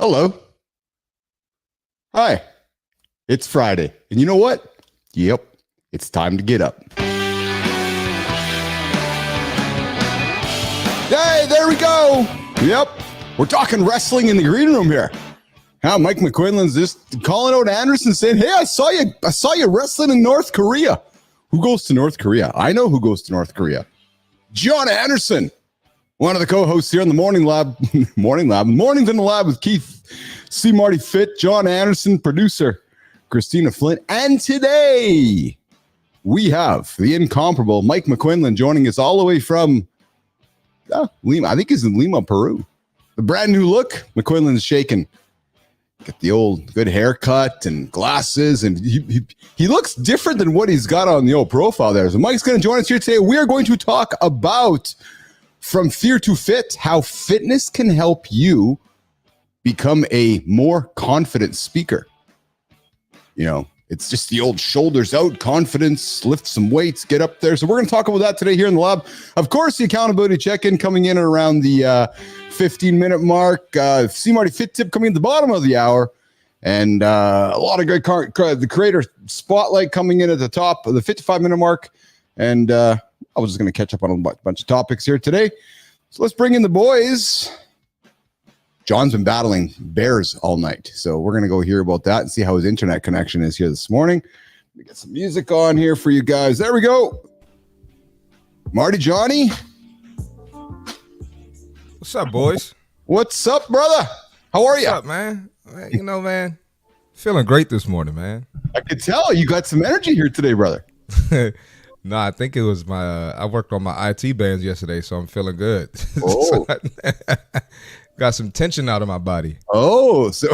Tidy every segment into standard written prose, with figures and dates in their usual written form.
Hello. Hi. It's Friday. And you know what? Yep. It's time to get up. Hey, there we go. Yep. We're talking wrestling in the green room here. Now, Mike McQuinlan's just calling out Andersen saying, hey, I saw you wrestling in North Korea. Who goes to North Korea? I know who goes to North Korea. Jon Andersen, one of the co-hosts here on the Mornings in the Lab with Keith, CMartyFit, Jon Andersen, producer Christina Flint. And today we have the incomparable Mike McQuinlan joining us all the way from Lima. I think he's in Lima, Peru. The brand new look. McQuinlan's shaking. Get the old good haircut and glasses, and he looks different than what he's got on the old profile there. So Mike's going to join us here today. We are going to talk about From Fear to Fit, how fitness can help you become a more confident speaker. You know, it's just the old shoulders out, confidence, lift some weights, get up there. So we're going to talk about that today here in the lab. Of course, the accountability check-in coming in around the 15-minute mark. CMartyFit tip coming at the bottom of the hour. And a lot of great the creator spotlight coming in at the top of the 55-minute mark. And I was just going to catch up on a bunch of topics here today. So let's bring in the boys. John's been battling bears all night. So we're going to go hear about that and see how his internet connection is here this morning. Let me get some music on here for you guys. There we go. Marty, Johnny. What's up, boys? What's up, brother? How are you? What's up, man? You know, man, feeling great this morning, man. I could tell you got some energy here today, brother. No, I think it was my, I worked on my IT bands yesterday, so I'm feeling good. Oh. Got some tension out of my body. Oh, so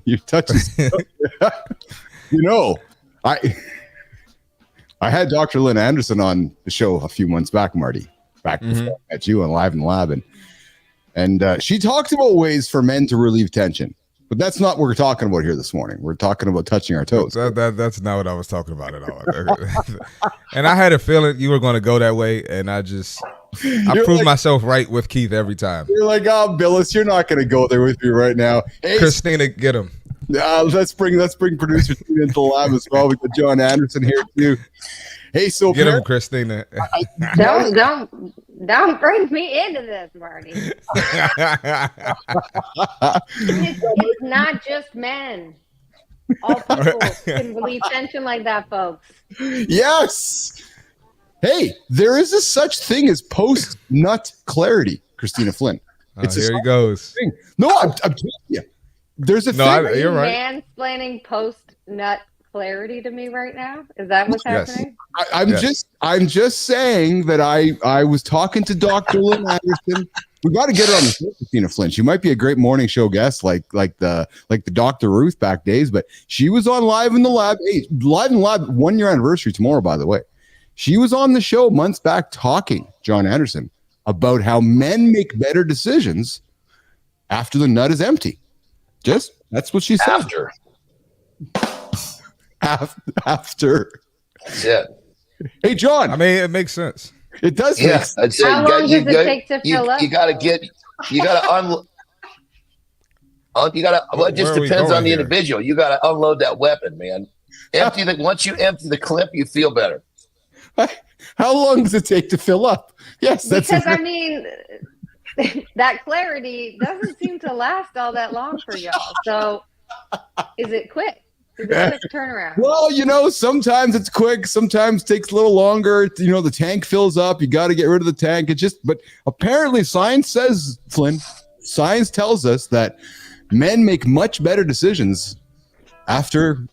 you're touching stuff. You know, I had Dr. Lynn Andersen on the show a few months back, Marty, back before I met you on Live in the Lab. And she talked about ways for men to relieve tension. But that's not what we're talking about here this morning. We're talking about touching our toes. That's not what I was talking about at all. And I had a feeling you were going to go that way, and I proved myself right with Keith every time. You're like, oh, Billis, you're not going to go there with me right now. Hey, Christina, get him. Let's bring producer Tina into the lab as well. We got Jon Andersen here too. Hey, so get him, Christina. Don't bring me into this, Marty. It's not just men. All people can relieve tension like that, folks. Yes. Hey, there is a such thing as post-nut clarity, Christina Flynn. Here he goes. Thing. No, I'm telling you. There's a thing. You're right. Mansplaining post-nut clarity to me right now. Is that what's happening? I'm just saying that I was talking to Dr. Lynn Andersen. We got to get her on the show, Christina Flynn. She might be a great morning show guest, like the Dr. Ruth back days. But she was on Live in the Lab. Hey, Live in the Lab 1 year anniversary tomorrow, by the way. She was on the show months back talking, Jon Andersen, about how men make better decisions after the nut is empty. That's what she said. After. That's it. Hey, John. I mean, it makes sense. It does. Yeah. I'd say How long does it take to fill up? You got to well, it just depends on the individual. You got to unload that weapon, man. Once you empty the clip, you feel better. How long does it take to fill up? Yes, because I mean, that clarity doesn't seem to last all that long for y'all. So, is it quick? Is it a quick turnaround? Well, you know, sometimes it's quick, sometimes it takes a little longer. You know, the tank fills up. You got to get rid of the tank. But apparently, science says, Flynn, science tells us that men make much better decisions after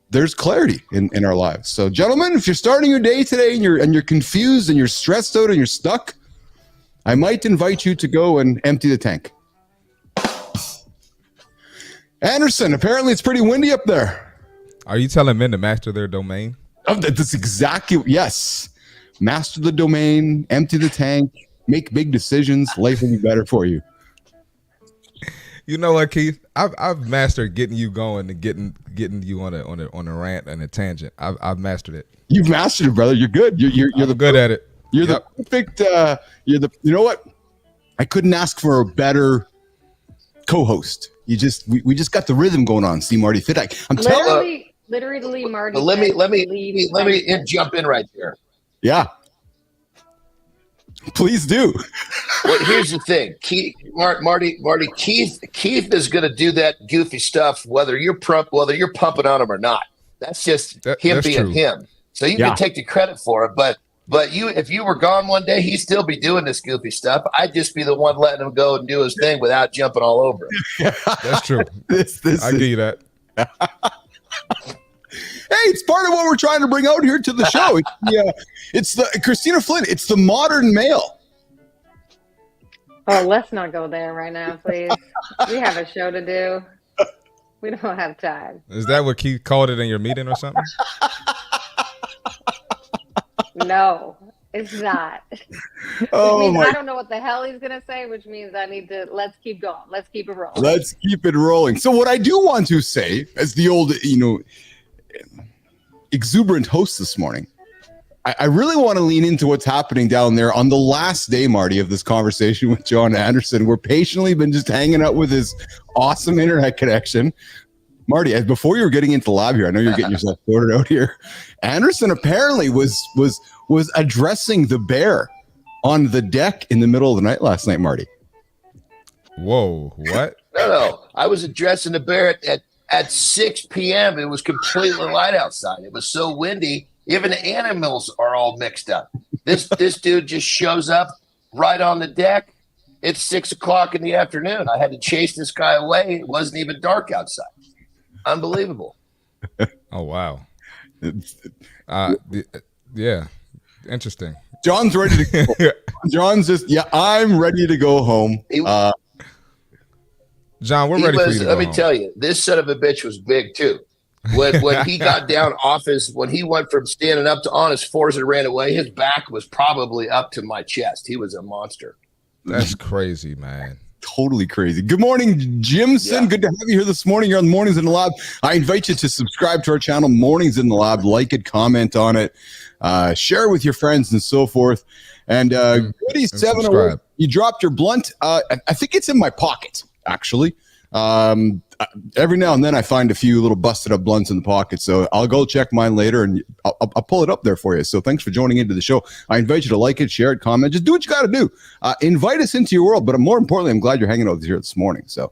there's clarity in our lives. So, gentlemen, if you're starting your day today and you're confused and you're stressed out and you're stuck, I might invite you to go and empty the tank. Andersen, apparently it's pretty windy up there. Are you telling men to master their domain? Oh, that's exactly, yes. Master the domain, empty the tank, make big decisions. Life will be better for you. You know what, Keith? I've mastered getting you going and getting you on a rant and a tangent. I've mastered it. You've mastered it, brother. You're good. You're good at it. You're the perfect. You know what? I couldn't ask for a better co-host. We just got the rhythm going on. CMartyFit. I'm telling you. Literally, Marty. Let me jump in right there. Yeah. Please do. Well, here's the thing, Marty. Keith is going to do that goofy stuff whether you're pumping on him or not. That's just him being true. Him. So you can take the credit for it, but if you were gone one day, he'd still be doing this goofy stuff. I'd just be the one letting him go and do his thing without jumping all over him. That's true. I give you that. Hey, it's part of what we're trying to bring out here to the show. It's the Christina Flynn. It's the modern male. Oh, let's not go there right now, please. We have a show to do. We don't have time. Is that what Keith called it in your meeting or something? No, it's not. I don't know what the hell he's going to say, which means I need to, let's keep going. Let's keep it rolling. Let's keep it rolling. So what I do want to say, as the old, exuberant host this morning, I really want to lean into what's happening down there on the last day, Marty, of this conversation with Jon Andersen. We're patiently been just hanging out with his awesome internet connection. Marty, before you were getting into the lab here, I know you're getting yourself sorted out here. Andersen apparently was addressing the bear on the deck in the middle of the night last night, Marty. Whoa, what? No. I was addressing the bear at 6 p.m. It was completely light outside. It was so windy. Even the animals are all mixed up. This dude just shows up right on the deck. It's 6 o'clock in the afternoon. I had to chase this guy away. It wasn't even dark outside. Unbelievable. Oh, wow. Yeah. Interesting. John's ready to go. John's just, I'm ready to go home. John, we're ready for you to go Let me tell you, this son of a bitch was big too. When he got down when he went from standing up to on his fours and ran away, his back was probably up to my chest. He was a monster. That's crazy, man. Totally crazy. Good morning, Jimson. Yeah. Good to have you here this morning. You're on Mornings in the Lab. I invite you to subscribe to our channel, Mornings in the Lab. Like it, comment on it, share it with your friends and so forth. And Goody 708, you dropped your blunt. I think it's in my pocket, actually. Every now and then I find a few little busted up blunts in the pocket, so I'll go check mine later and I'll pull it up there for you. So thanks for joining into the show. I invite you to like it, share it, comment, just do what you got to do. Invite us into your world, but more importantly, I'm glad you're hanging out here this morning. So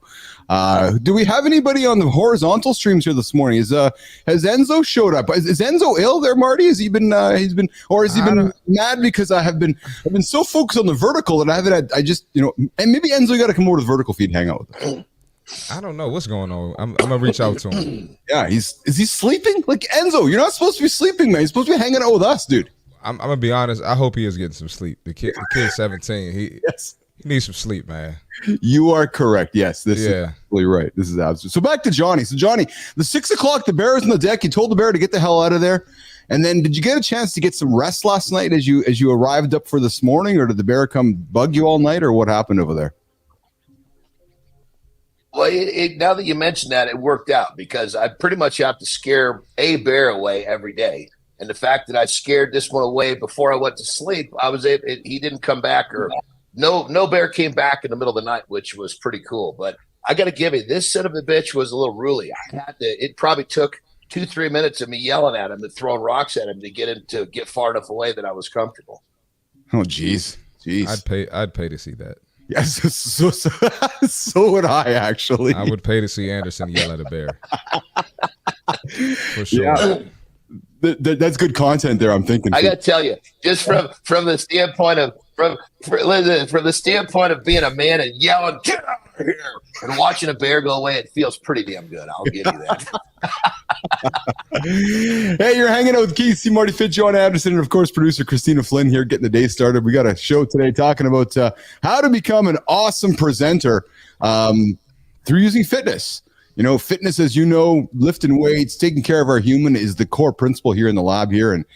do we have anybody on the horizontal streams here this morning? Has Enzo showed up? Is Enzo ill there, Marty? Has he been mad because I've been so focused on the vertical that I haven't had, and maybe Enzo got to come over to the vertical feed and hang out with us. I don't know what's going on. I'm gonna reach out to him. Yeah, is he sleeping? Like, Enzo, you're not supposed to be sleeping, man. You're supposed to be hanging out with us, dude. I'm gonna be honest. I hope he is getting some sleep. The kid's 17. He needs some sleep, man. You are correct. Yes, this is absolutely right. This is absolutely. So back to Johnny. So Johnny, the 6 o'clock, the bear is on the deck. You told the bear to get the hell out of there. And then, did you get a chance to get some rest last night as you arrived up for this morning, or did the bear come bug you all night, or what happened over there? Well, now that you mention that, it worked out because I pretty much have to scare a bear away every day. And the fact that I scared this one away before I went to sleep, he didn't come back, or no bear came back in the middle of the night, which was pretty cool. But I got to give you, this son of a bitch was a little ruly. It probably took 2-3 minutes of me yelling at him and throwing rocks at him to get him to get far enough away that I was comfortable. Oh, geez. I'd pay to see that. Yes, so would I, actually. I would pay to see Andersen yell at a bear. For sure. Yeah. That's good content there, I'm thinking. I got to tell you, just from the standpoint of from the standpoint of being a man and yelling, "Get out of here!" and watching a bear go away, it feels pretty damn good. I'll give you that. Hey, you're hanging out with Keith, CMartyFit, Jon Andersen, and of course, producer Christina Flynn here, getting the day started. We got a show today talking about how to become an awesome presenter through using fitness. Fitness, as you know, lifting weights, taking care of our human is the core principle here in the lab here. And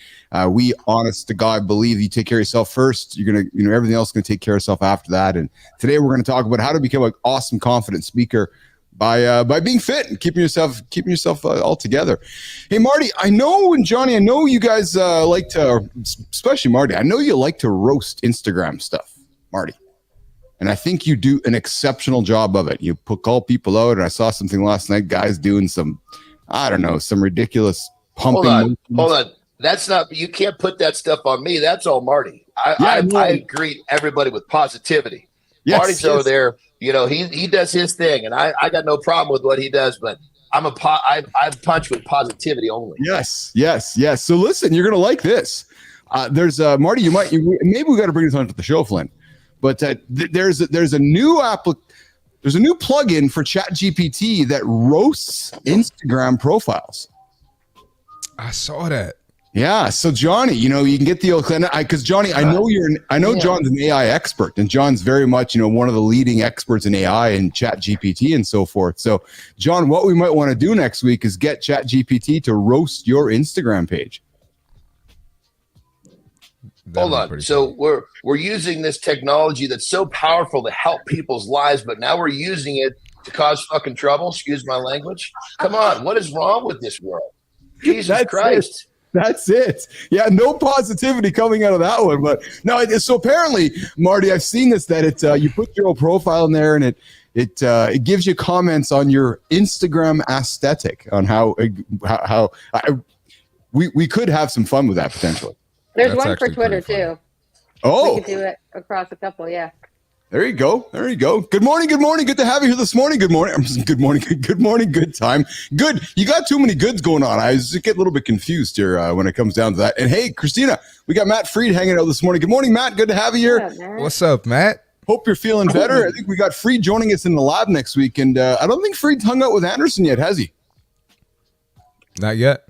we, honest to God, believe you take care of yourself first. You're going to, everything else is going to take care of yourself after that. And today we're going to talk about how to become an awesome, confident speaker by being fit and keeping yourself all together. Hey, Marty, I know, and Johnny, I know you guys like to, especially Marty, I know you like to roast Instagram stuff, Marty. And I think you do an exceptional job of it. You call people out, and I saw something last night, guys doing some, I don't know, some ridiculous pumping. Hold on. That's not, you can't put that stuff on me. That's all Marty. I greet everybody with positivity. Yes, Marty's over there, he does his thing, and I got no problem with what he does, but I punch with positivity only. Yes. So listen, you're gonna like this. There's Marty. Maybe we got to bring this onto the show, Flynn. But there's a new plugin for ChatGPT that roasts Instagram profiles. I saw that. Yeah. So Johnny, you can get the because Johnny, I know John's an AI expert, and John's very much one of the leading experts in AI and ChatGPT and so forth. So John, what we might want to do next week is get ChatGPT to roast your Instagram page. Hold on. So we're using this technology that's so powerful to help people's lives, but now we're using it to cause fucking trouble. Excuse my language. Come on. What is wrong with this world? Jesus Christ. That's it. Yeah, no positivity coming out of that one. But no, so apparently, Marty, I've seen this, that you put your own profile in there, and it gives you comments on your Instagram aesthetic, on how we could have some fun with that potentially. There's one for Twitter too. Oh, we could do it across a couple. Yeah. There you go. Good morning. Good to have you here this morning. Good morning. Good morning. Good time. Good. You got too many goods going on. I just get a little bit confused here when it comes down to that. And hey, Christina, we got Matt Freed hanging out this morning. Good morning, Matt. Good to have you here. What's up, Matt? Hope you're feeling better. I think we got Freed joining us in the lab next week. And I don't think Freed's hung out with Andersen yet, has he? Not yet.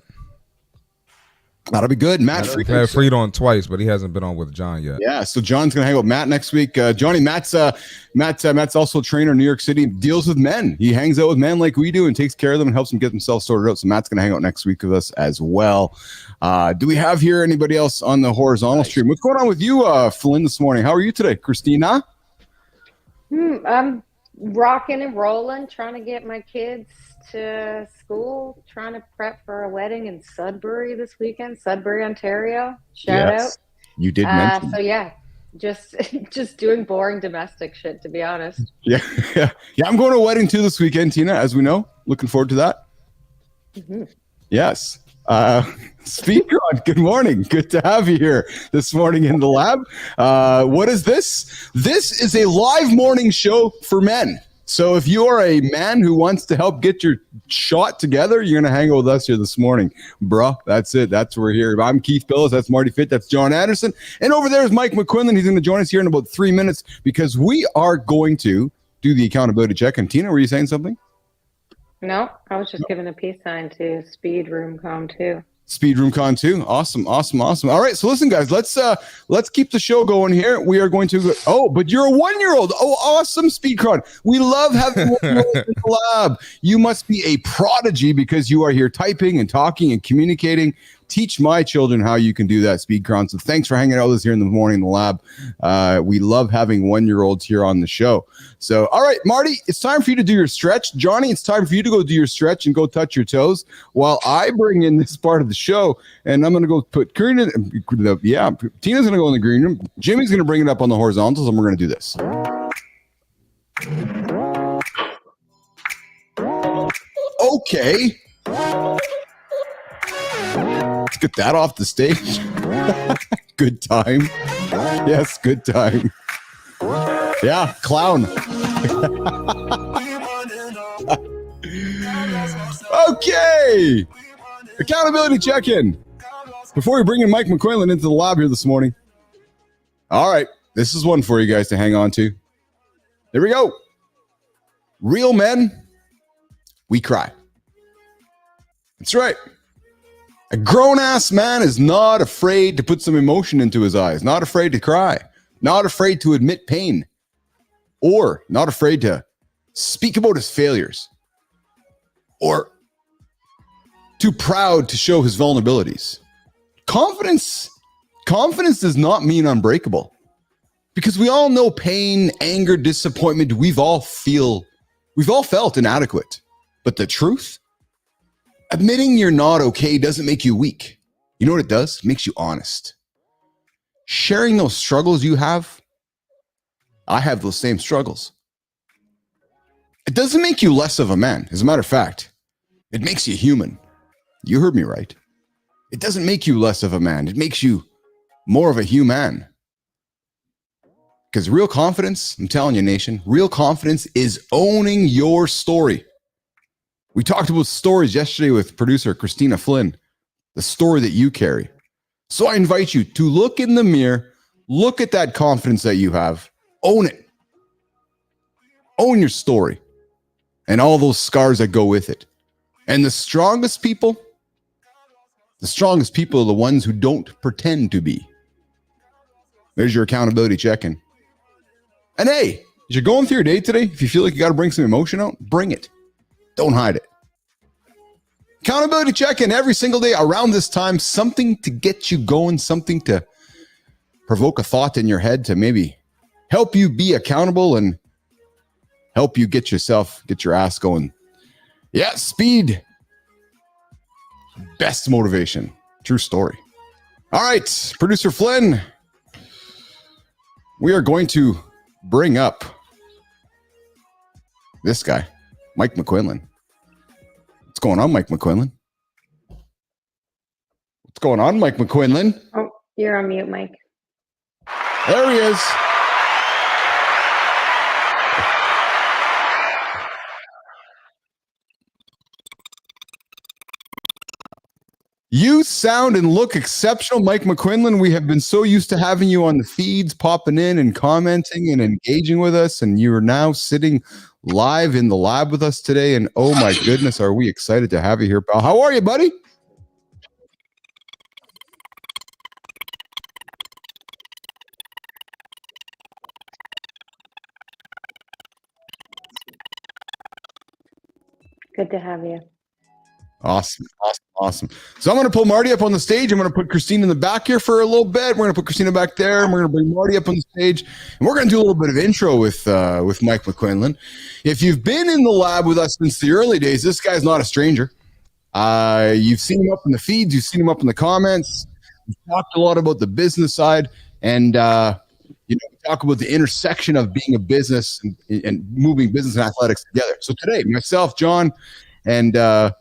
That'll be good. Matt Freed. I've had Freed on twice, but he hasn't been on with John yet. Yeah, so John's gonna hang out with Matt next week. Johnny, Matt's also a trainer in New York City. Deals with men. He hangs out with men like we do and takes care of them and helps them get themselves sorted out. So Matt's gonna hang out next week with us as well. Do we have here anybody else on the horizontal stream? What's going on with you, Flynn, this morning? How are you today, Christina? I'm rocking and rolling, trying to get my kids to school, trying to prep for a wedding in Sudbury this weekend, Sudbury, Ontario. Shout out. You did mention. So yeah, just doing boring domestic shit, to be honest. Yeah. I'm going to a wedding too this weekend, Tina, as we know. Looking forward to that. Mm-hmm. Yes. Speaker on, good morning. Good to have you here this morning in the lab. What is this? This is a live morning show for men. So if you are a man who wants to help get your shot together, you're going to hang out with us here this morning. Bruh, that's it. That's where we're here. I'm Keith Billis. That's MartyFit. That's Jon Andersen. And over there is Mike McQuinlan. He's going to join us here in about 3 minutes because we are going to do the accountability check. And Tina, were you saying something? No, I was just giving a peace sign to Speed Room Com 2. Speed Room Con 2. Awesome. All right, so listen, guys, let's keep the show going here. We are going to but you're a 1-year-old. Oh, awesome, Speedcron. We love having 1-year-olds in the lab. You must be a prodigy because you are here typing and talking and communicating. Teach my children how you can do that, Speedcron. So thanks for hanging out with us here in the morning in the lab. We love having 1-year-olds here on the show. So, all right, Marty, it's time for you to do your stretch. Johnny, it's time for you to go do your stretch and go touch your toes while I bring in this part of the show. And I'm going to go put Tina's going to go in the green room. Jimmy's going to bring it up on the horizontals, and we're going to do this. Okay. Let's get that off the stage. Good time. Yes, good time. Yeah, clown. Okay. Accountability check-in. Before we bring in Mike McQuinlan into the lab here this morning. All right. This is one for you guys to hang on to. There we go. Real men, we cry. That's right. A grown-ass man is not afraid to put some emotion into his eyes, not afraid to cry, not afraid to admit pain, or not afraid to speak about his failures, or too proud to show his vulnerabilities. Confidence does not mean unbreakable, because we all know pain, anger, disappointment. We've all felt inadequate, but the truth? Admitting you're not okay doesn't make you weak. You know what it does? It makes you honest. Sharing those struggles you have I have those same struggles. It doesn't make you less of a man. As a matter of fact, it makes you human. You heard me right. It doesn't make you less of a man. It makes you more of a human. Because real confidence, I'm telling you, nation, real confidence is owning your story. We talked about stories yesterday with producer Christina Flynn, the story that you carry. So I invite you to look in the mirror, look at that confidence that you have, own it. Own your story and all those scars that go with it. And the strongest people are the ones who don't pretend to be. There's your accountability check-in. And hey, as you're going through your day today, if you feel like you got to bring some emotion out, bring it. Don't hide it. Accountability check-in every single day around this time, something to get you going, something to provoke a thought in your head to maybe help you be accountable and help you get your ass going. Yeah, speed. Best motivation. True story. All right, producer Flynn, we are going to bring up this guy, Mike McQuinlan. What's going on, Mike McQuinlan? What's going on, Mike McQuinlan? Oh, you're on mute, Mike. There he is. You sound and look exceptional, Mike McQuinlan. We have been so used to having you on the feeds, popping in and commenting and engaging with us, and you are now sitting live in the lab with us today. And oh my goodness, are we excited to have you here, pal? How are you, buddy? Good to have you. Awesome. So I'm going to pull Marty up on the stage. I'm going to put Christine in the back here for a little bit. We're going to put Christina back there, and we're going to bring Marty up on the stage. And we're going to do a little bit of intro with Mike McQuinlan. If you've been in the lab with us since the early days, this guy's not a stranger. You've seen him up in the feeds. You've seen him up in the comments. We've talked a lot about the business side, and we talk about the intersection of being a business and moving business and athletics together. So today, myself, John, and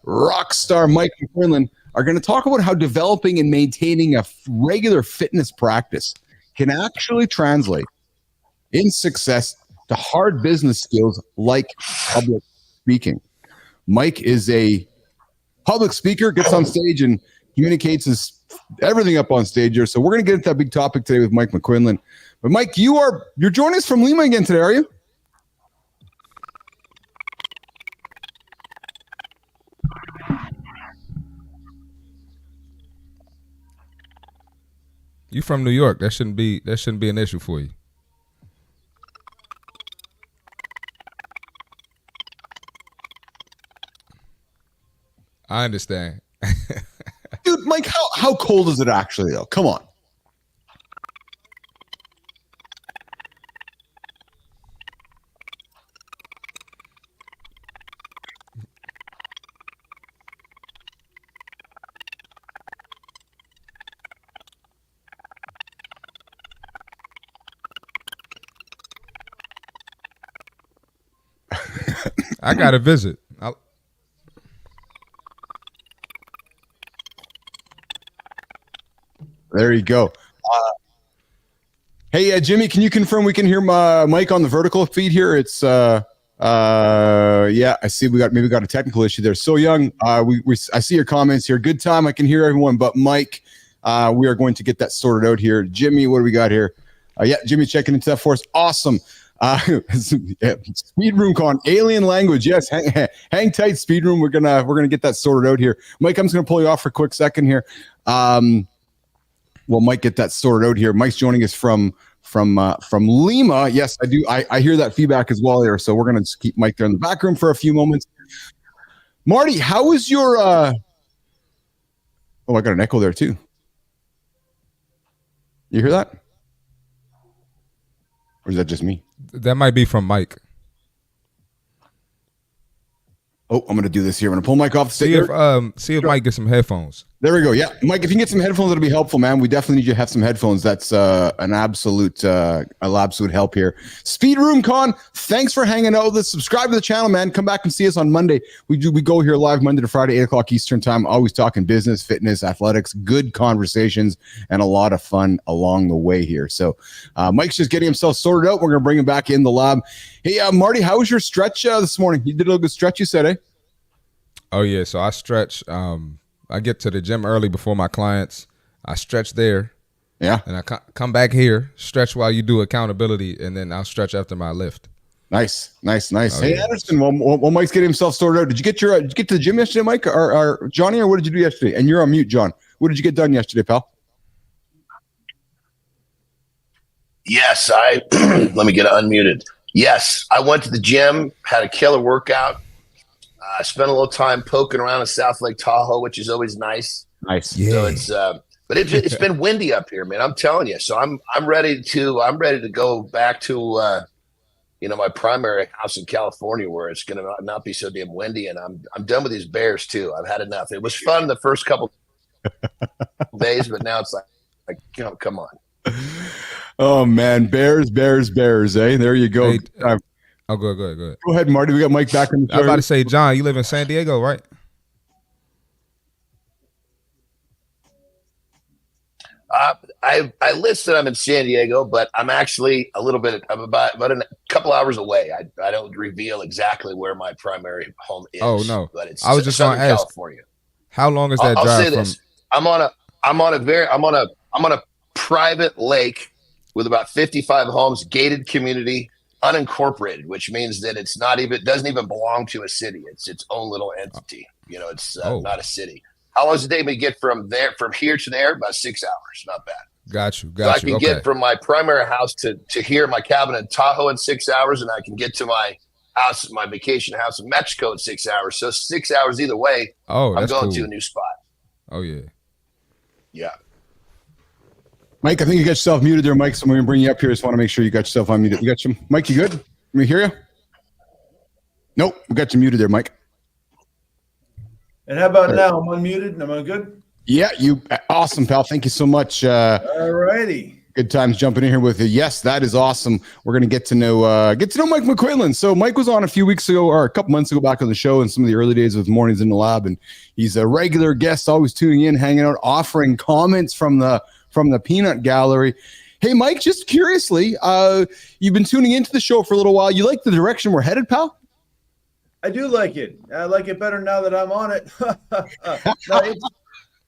rock star Mike McQuinlan are going to talk about how developing and maintaining a regular fitness practice can actually translate in success to hard business skills like public speaking. Mike is a public speaker, gets on stage and communicates everything up on stage here. So we're going to get into that big topic today with Mike McQuinlan. But Mike, you're joining us from Lima again today, are you? You from New York? That shouldn't be an issue for you. I understand. Dude, Mike, how cold is it actually though? Come on. I got to visit. There you go. Hey, Jimmy, can you confirm we can hear Mike on the vertical feed here? It's yeah, I see we got a technical issue there. So Young, I see your comments here. Good time. I can hear everyone, but Mike, we are going to get that sorted out here. Jimmy, what do we got here? Yeah, Jimmy checking into that for us. Awesome. Speed room con alien language. Yes, hang tight, speed room. We're gonna get that sorted out here. Mike, I'm just gonna pull you off for a quick second here. Well, Mike, get that sorted out here. Mike's joining us from Lima. Yes, I do. I hear that feedback as well here. So we're gonna just keep Mike there in the back room for a few moments. Marty, how is your? Oh, I got an echo there too. You hear that? Or is that just me? That might be from Mike. Oh, I'm going to do this here. I'm going to pull Mike off the stage. See if Mike gets some headphones. There we go. Yeah, Mike, if you can get some headphones, that'll be helpful, man. We definitely need you to have some headphones. That's an absolute help here. Speed Room Con, thanks for hanging out with us. Subscribe to the channel, man. Come back and see us on Monday. We go here live Monday to Friday, 8 o'clock Eastern time. Always talking business, fitness, athletics, good conversations, and a lot of fun along the way here. So Mike's just getting himself sorted out. We're going to bring him back in the lab. Hey, Marty, how was your stretch this morning? You did a little good stretch, you said, eh? Oh, yeah. So I stretch. I get to the gym early before my clients. I stretch there. Yeah. And I come back here, stretch while you do accountability, and then I'll stretch after my lift. Nice. Oh, Hey, yeah. Anderson, while Mike's getting himself sorted out, did you get to the gym yesterday, Mike, or Johnny, or what did you do yesterday? And you're on mute, John. What did you get done yesterday, pal? Yes, let me get unmuted. Yes, I went to the gym, had a killer workout. I spent a little time poking around in South Lake Tahoe, which is always nice. Nice. Yeah. So but it's been windy up here, man. I'm telling you. So I'm ready to go back to my primary house in California, where it's going to not be so damn windy, and I'm done with these bears too. I've had enough. It was fun the first couple days, but now it's like come on. Oh man, bears, eh? There you go. Hey, go ahead. Go ahead, Marty. We got Mike back on the show. I was about to say, John, you live in San Diego, right? I list that I'm in San Diego, but I'm actually I'm about a couple hours away. I don't reveal exactly where my primary home is. Oh no, but it's I was just going to ask, California. How long is that I'll drive say from? this: I'm on a private lake with about 55 homes, gated community, unincorporated, which means that doesn't even belong to a city. It's its own little entity. It's not a city. How long does it take me to get from here to there? About 6 hours. Not bad. Got you. So I can get from my primary house to here, my cabin in Tahoe, in 6 hours, and I can get to my house, my vacation house in Mexico in 6 hours. So 6 hours either way. Oh, I'm that's going cool. to a new spot. Oh yeah. Yeah. Mike, I think you got yourself muted there, Mike. So I'm going to bring you up here. Just want to make sure you got yourself unmuted. We got you, Mike. You good? Can we hear you? Nope, we got you muted there, Mike. And how about now? I'm unmuted. Am I good? Yeah, you awesome, pal. Thank you so much. All righty. Good times jumping in here with you. Yes, that is awesome. We're gonna get to know Mike McQuinlan. So Mike was on a few weeks ago or a couple months ago back on the show in some of the early days of Mornings in the Lab, and he's a regular guest, always tuning in, hanging out, offering comments from the peanut gallery. Hey, Mike, just curiously, you've been tuning into the show for a little while. You like the direction we're headed, pal? I do like it. I like it better now that I'm on it. No,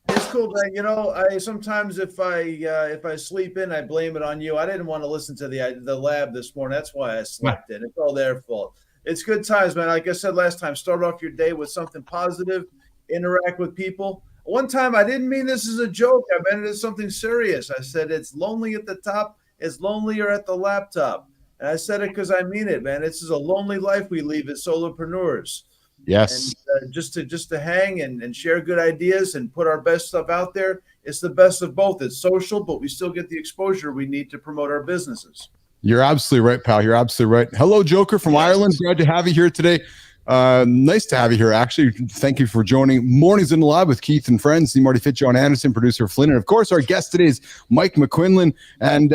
it's cool, man. I sometimes if I sleep in, I blame it on you. I didn't want to listen to the lab this morning. That's why I slept in. It's all their fault. It's good times, man. Like I said last time, start off your day with something positive, interact with people. One time, I didn't mean this as a joke. I meant it as something serious. I said it's lonely at the top. It's lonelier at the laptop. And I said it because I mean it, man. This is a lonely life we lead as solopreneurs. Yes. And just to hang and share good ideas and put our best stuff out there. It's the best of both. It's social, but we still get the exposure we need to promote our businesses. You're absolutely right, pal. You're absolutely right. Hello, Joker from Ireland. Glad to have you here today. Nice to have you here, actually. Thank you for joining Mornings in the Lab with Keith and friends. CMartyFit, Jon Andersen, producer Flynn. And of course, our guest today is Mike McQuinlan and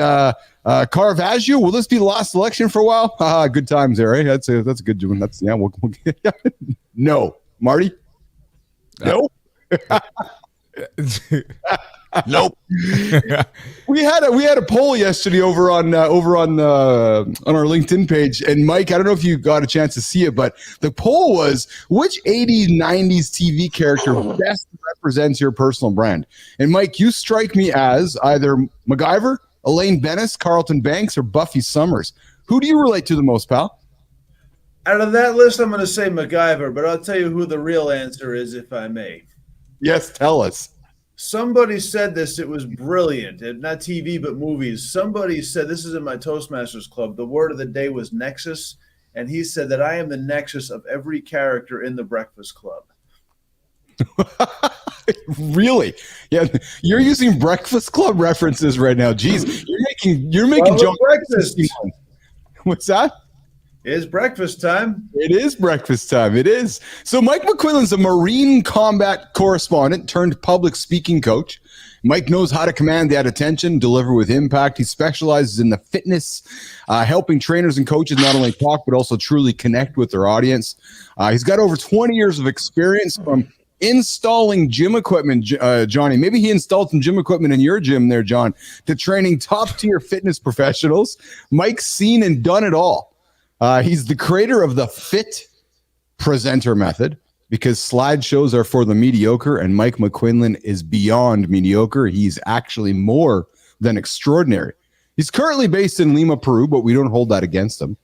Caravaggio. Will this be the last election for a while? Good times there, right? That's a good one. That's no. Marty? No? Nope. We had a poll yesterday over on our LinkedIn page, and Mike, I don't know if you got a chance to see it, but the poll was which 80s, 90s TV character best represents your personal brand. And Mike, you strike me as either MacGyver, Elaine Bennis, Carlton Banks, or Buffy Summers. Who do you relate to the most, pal? Out of that list, I'm going to say MacGyver, but I'll tell you who the real answer is, if I may. Yes, tell us. Somebody said this, it was brilliant. Not TV, but movies. Somebody said, this is in my Toastmasters Club, the word of the day was nexus. And he said that I am the nexus of every character in the Breakfast Club. Really? Yeah, you're using Breakfast Club references right now. Jeez, you're making John breakfast. What's that? It's breakfast time. It is breakfast time. It is. So Mike McQuillan's a Marine combat correspondent turned public speaking coach. Mike knows how to command that attention, deliver with impact. He specializes in the fitness, helping trainers and coaches not only talk, but also truly connect with their audience. He's got over 20 years of experience from installing gym equipment, Johnny. Maybe he installed some gym equipment in your gym there, John, to training top-tier fitness professionals. Mike's seen and done it all. He's the creator of the Fit Presenter method, because slideshows are for the mediocre, and Mike McQuillan is beyond mediocre. He's actually more than extraordinary. He's currently based in Lima, Peru, but we don't hold that against him.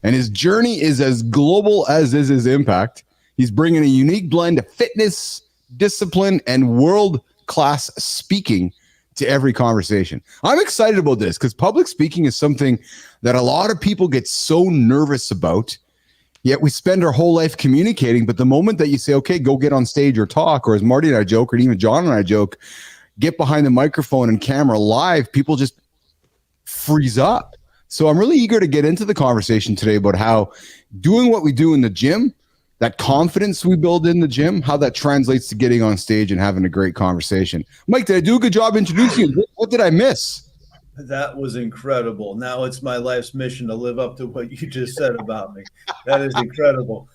And his journey is as global as is his impact. He's bringing a unique blend of fitness, discipline, and world-class speaking to every conversation. I'm excited about this because public speaking is something that a lot of people get so nervous about, yet we spend our whole life communicating. But the moment that you say, okay, go get on stage or talk, or as Marty and I joke, or even John and I joke, get behind the microphone and camera live, people just freeze up. So I'm really eager to get into the conversation today about how doing what we do in the gym, that confidence we build in the gym, how that translates to getting on stage and having a great conversation. Mike, did I do a good job introducing you? What did I miss? That was incredible. Now it's my life's mission to live up to what you just said about me. That is incredible.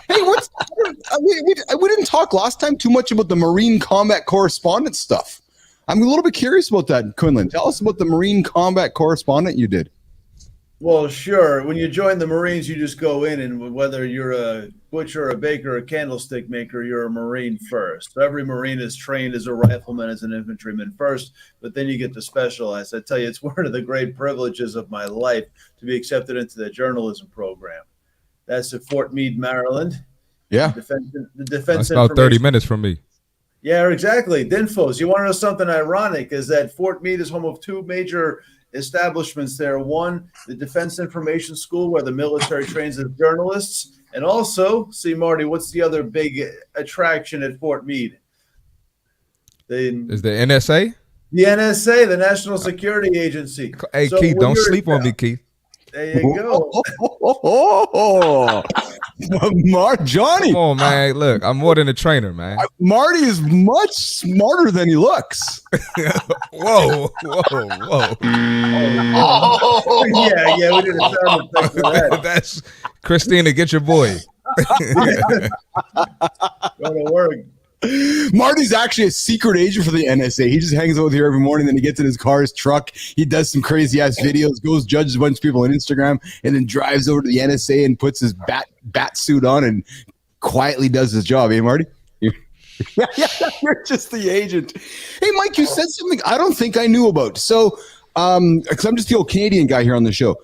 Hey, we didn't talk last time too much about the Marine combat correspondent stuff. I'm a little bit curious about that, Quinlan. Tell us about the Marine combat correspondent you did. Well, sure. When you join the Marines, you just go in, and whether you're a butcher, a baker, a candlestick maker, you're a Marine first. So every Marine is trained as a rifleman, as an infantryman first, but then you get to specialize. I tell you, it's one of the great privileges of my life to be accepted into the journalism program. That's at Fort Meade, Maryland. Yeah. The defense That's about 30 minutes from me. Yeah, exactly. DINFOS. You want to know something ironic is that Fort Meade is home of two major establishments there. One, the Defense Information School, where the military trains as journalists. And also, see, Marty, what's the other big attraction at Fort Meade? Is the NSA? The NSA, the National Security Agency. Hey, so Keith, don't sleep on me, Keith. There you go. Johnny. Come on, man. Look, I'm more than a trainer, man. Marty is much smarter than he looks. Whoa. Oh, yeah, we did a sound effect for that. That's Christina, get your boy. Go to work. Marty's actually a secret agent for the NSA. He just hangs out here every morning, then he gets in his car, his truck, he does some crazy ass videos, goes judges a bunch of people on Instagram, and then drives over to the NSA and puts his bat suit on and quietly does his job. Hey, Marty? You're just the agent. Hey, Mike, you said something I don't think I knew about. So, because I'm just the old Canadian guy here on the show.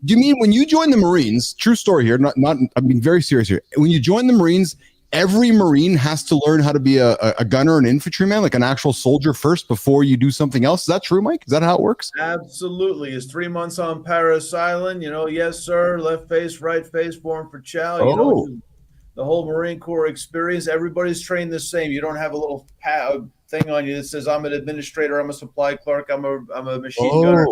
Do you mean when you join the Marines, true story here, not I'm being very serious here. When you join the Marines, every Marine has to learn how to be a gunner and infantryman, like an actual soldier first before you do something else. Is that true, Mike? Is that how it works? Absolutely. It's 3 months on Paris Island. Yes, sir. Left face, right face, form for chow. The whole Marine Corps experience, everybody's trained the same. You don't have a little thing on you that says, I'm an administrator, I'm a supply clerk, I'm a machine gunner.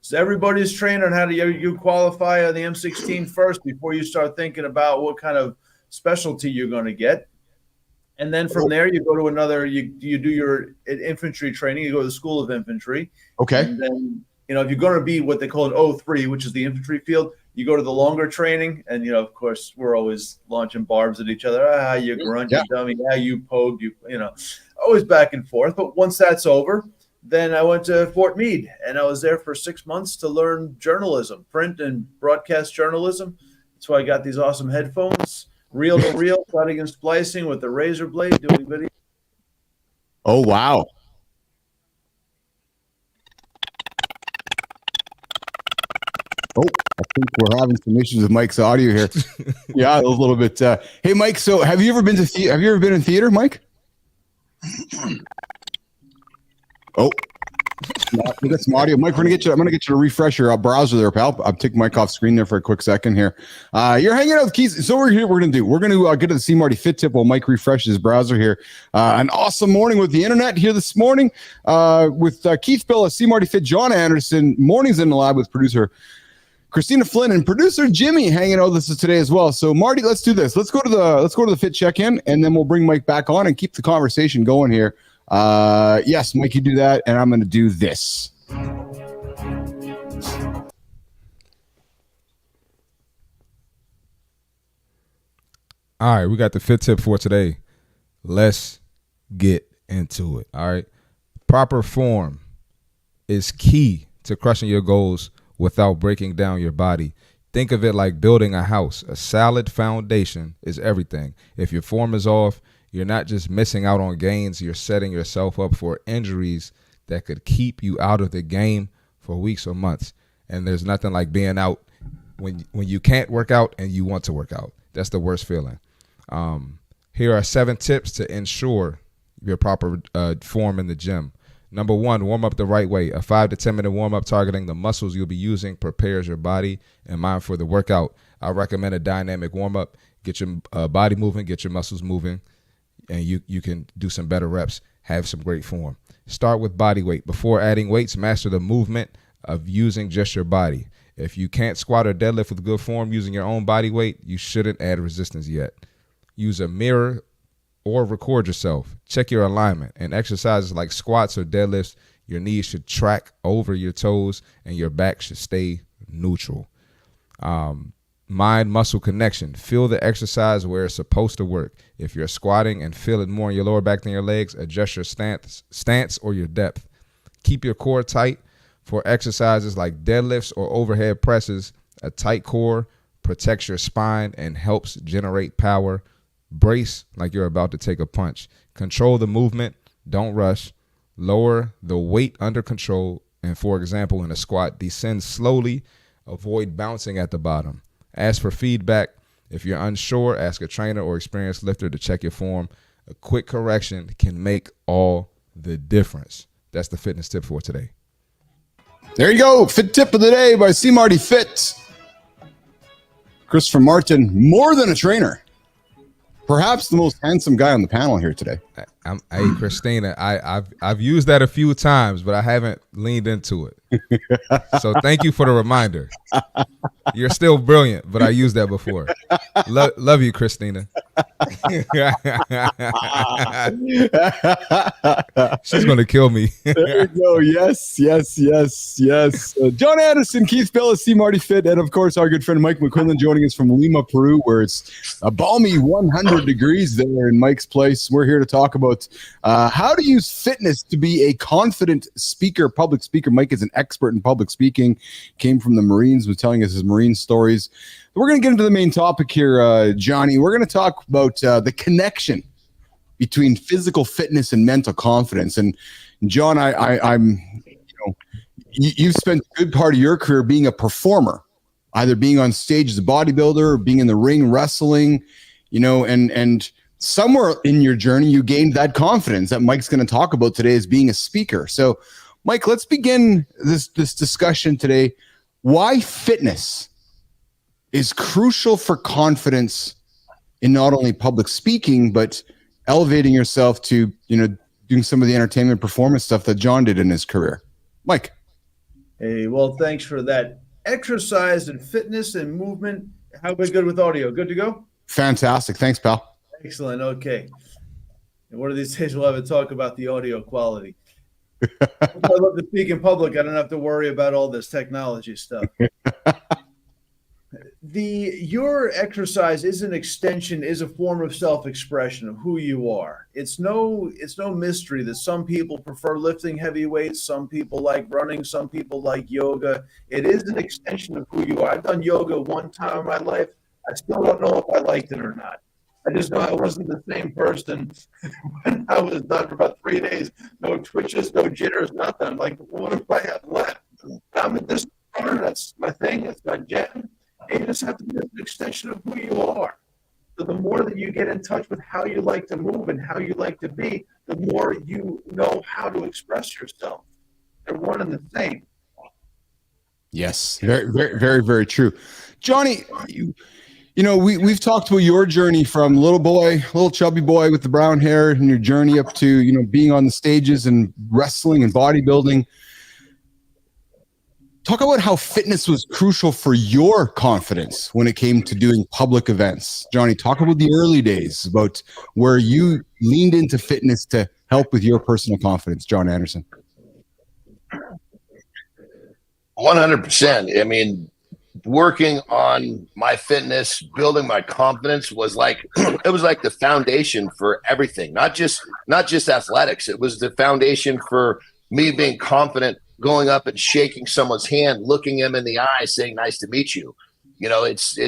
So everybody's trained on how to you qualify on the M16 first before you start thinking about what kind of specialty you're going to get. And then from there, you go to another, you do your infantry training, you go to the School of Infantry. Okay. And then, if you're going to be what they call an O3, which is the infantry field, you go to the longer training. And, of course, we're always launching barbs at each other. You grunt, you dummy. You pogue, always back and forth. But once that's over, then I went to Fort Meade, and I was there for 6 months to learn journalism, print and broadcast journalism. That's why I got these awesome headphones. Reel to reel, cutting and splicing with the razor blade, doing video. Oh, wow. Oh, I think we're having some issues with Mike's audio here. Yeah, a little bit. Hey, Mike. So, have you ever been in theater, Mike? Oh, we got some audio. Mike, I'm gonna get you to refresh your browser there, pal. I'll take Mike off screen there for a quick second here. You're hanging out with Keith. So we're going to get to the CMartyFit tip while Mike refreshes his browser here. An awesome morning with the internet here this morning with Keith Bill of CMartyFit, Jon Andersen. Mornings in the lab with producer Christina Flynn and producer Jimmy hanging out with us today as well. So Marty, let's do this. Let's go to the fit check-in, and then we'll bring Mike back on and keep the conversation going here. Yes, Mike, you do that, and I'm going to do this. All right, we got the fit tip for today. Let's get into it. All right. Proper form is key to crushing your goals without breaking down your body. Think of it like building a house. A solid foundation is everything. If your form is off, you're not just missing out on gains, you're setting yourself up for injuries that could keep you out of the game for weeks or months. And there's nothing like being out when you can't work out and you want to work out. That's the worst feeling. Here are 7 tips to ensure your proper form in the gym. Number 1, warm up the right way. A 5 to 10 minute warm up targeting the muscles you'll be using prepares your body and mind for the workout. I recommend a dynamic warm up. Get your body moving, get your muscles moving, and you can do some better reps. Have some great form. Start with body weight. Before adding weights, master the movement of using just your body. If you can't squat or deadlift with good form using your own body weight, you shouldn't add resistance yet. Use a mirror or record yourself. Check your alignment. In exercises like squats or deadlifts, your knees should track over your toes and your back should stay neutral. Mind-muscle connection. Feel the exercise where it's supposed to work. If you're squatting and feel it more in your lower back than your legs, adjust your stance or your depth. Keep your core tight. For exercises like deadlifts or overhead presses, a tight core protects your spine and helps generate power. Brace like you're about to take a punch. Control the movement. Don't rush. Lower the weight under control. And for example, in a squat, descend slowly. Avoid bouncing at the bottom. Ask for feedback. If you're unsure, ask a trainer or experienced lifter to check your form. A quick correction can make all the difference. That's the fitness tip for today. There you go. Fit tip of the day by CMartyFit. Christopher Martin, more than a trainer. Perhaps the most handsome guy on the panel here today. Hey, Christina, I've used that a few times, but I haven't leaned into it. So thank you for the reminder. You're still brilliant, but I used that before. Love you, Christina. She's going to kill me. There you go. Yes. Jon Andersen, Keith Billis, CMartyFit, and of course our good friend Mike McQuillan joining us from Lima, Peru, where it's a balmy 100 degrees there in Mike's place. We're here to talk about how to use fitness to be a confident speaker, public speaker. Mike is an expert in public speaking, came from the Marines, was telling us his Marine stories. We're going to get into the main topic here, Johnny. We're going to talk about the connection between physical fitness and mental confidence. And John, I'm, you've spent a good part of your career being a performer, either being on stage as a bodybuilder or being in the ring wrestling, and somewhere in your journey, you gained that confidence that Mike's going to talk about today as being a speaker. So, Mike, let's begin this discussion today. Why fitness is crucial for confidence in not only public speaking, but elevating yourself to, doing some of the entertainment performance stuff that John did in his career. Mike. Hey, well, thanks for that. Exercise and fitness and movement. How are we good with audio? Good to go? Fantastic. Thanks, pal. Excellent. Okay. And one of these days we'll have a talk about the audio quality. I love to speak in public. I don't have to worry about all this technology stuff. Your exercise is an extension, is a form of self-expression of who you are. It's no mystery that some people prefer lifting heavy weights, some people like running, some people like yoga. It is an extension of who you are. I've done yoga one time in my life. I still don't know if I liked it or not. I just know I wasn't the same person when I was done for about 3 days. No twitches, no jitters, nothing. I'm like, what if I have left? I'm at this corner. That's my thing. That's my jam. And you just have to be an extension of who you are. So the more that you get in touch with how you like to move and how you like to be, the more you know how to express yourself. They're one and the same. Yes, very, very, very, very true. Johnny, we've talked about your journey from little chubby boy with the brown hair, and your journey up to, being on the stages and wrestling and bodybuilding. Talk about how fitness was crucial for your confidence when it came to doing public events. Johnny, talk about the early days, about where you leaned into fitness to help with your personal confidence. Jon Andersen. 100%. I mean, working on my fitness, building my confidence was like it was like the foundation for everything. Not just athletics. It was the foundation for me being confident, going up and shaking someone's hand, looking them in the eye, saying "nice to meet you." You know, it's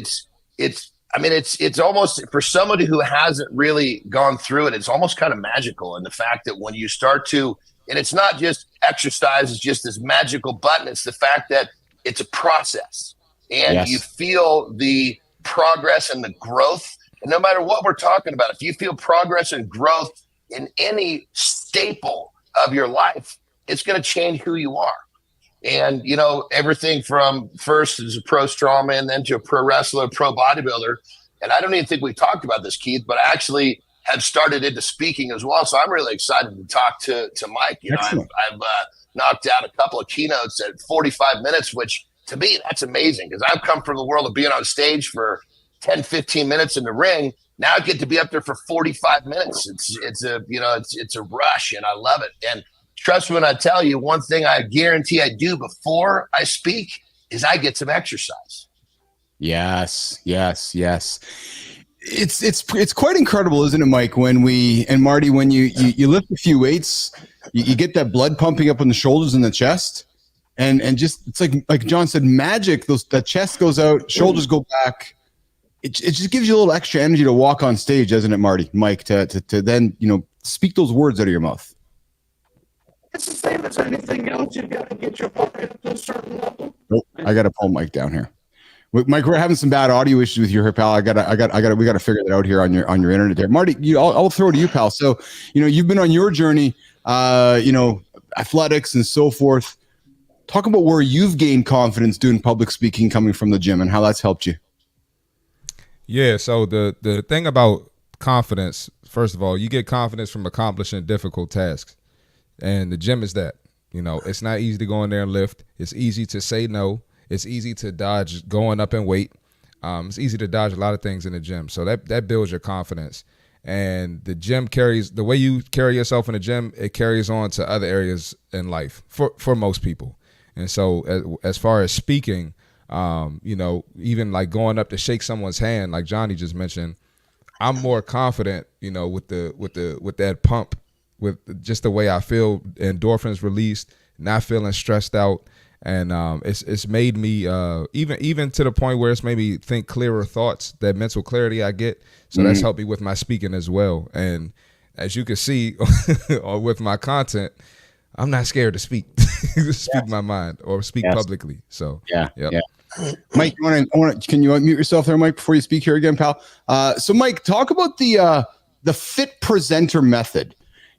almost, for somebody who hasn't really gone through it, it's almost kind of magical. And the fact that when you start to, and it's not just exercise, it's just this magical button. It's the fact that it's a process, and you feel the progress and the growth. And no matter what we're talking about, if you feel progress and growth in any staple of your life, it's going to change who you are. And, you know, everything from first as a pro strongman and then to a pro wrestler, pro bodybuilder. And I don't even think we talked about this, Keith, but I actually have started into speaking as well. So I'm really excited to talk to Mike. You know, I've knocked out a couple of keynotes at 45 minutes, which to me, that's amazing, because I've come from the world of being on stage for 10, 15 minutes in the ring. Now I get to be up there for 45 minutes. It's a rush, and I love it. And trust me when I tell you, one thing I guarantee I do before I speak is I get some exercise. Yes. It's quite incredible, isn't it, Mike? When Marty, when you lift a few weights, you get that blood pumping up in the shoulders and the chest, and just it's like John said, magic. The chest goes out, shoulders go back. It just gives you a little extra energy to walk on stage, doesn't it, Marty? Mike, to then speak those words out of your mouth. It's the same as anything else. You've got to get your body up to a certain level. Nope, I got to pull Mike down here. Mike, we're having some bad audio issues with you here, pal. We got to figure that out here on your internet there. Marty, I'll throw it to you, pal. So, you've been on your journey, athletics and so forth. Talk about where you've gained confidence doing public speaking coming from the gym and how that's helped you. Yeah, so the thing about confidence, first of all, you get confidence from accomplishing difficult tasks. And the gym is that. It's not easy to go in there and lift. It's easy to say no. It's easy to dodge going up in weight. It's easy to dodge a lot of things in the gym. So that builds your confidence. And the gym carries, the way you carry yourself in the gym, it carries on to other areas in life for most people. And so as far as speaking, even like going up to shake someone's hand, like Johnny just mentioned, I'm more confident, with that pump, with just the way I feel, endorphins released, not feeling stressed out. And it's made me even to the point where it's made me think clearer thoughts, that mental clarity I get. So that's helped me with my speaking as well. And as you can see with my content, I'm not scared to speak, my mind or speak publicly. So yeah. Mike, can you unmute yourself there, Mike, before you speak here again, pal? So Mike, talk about the fit presenter method.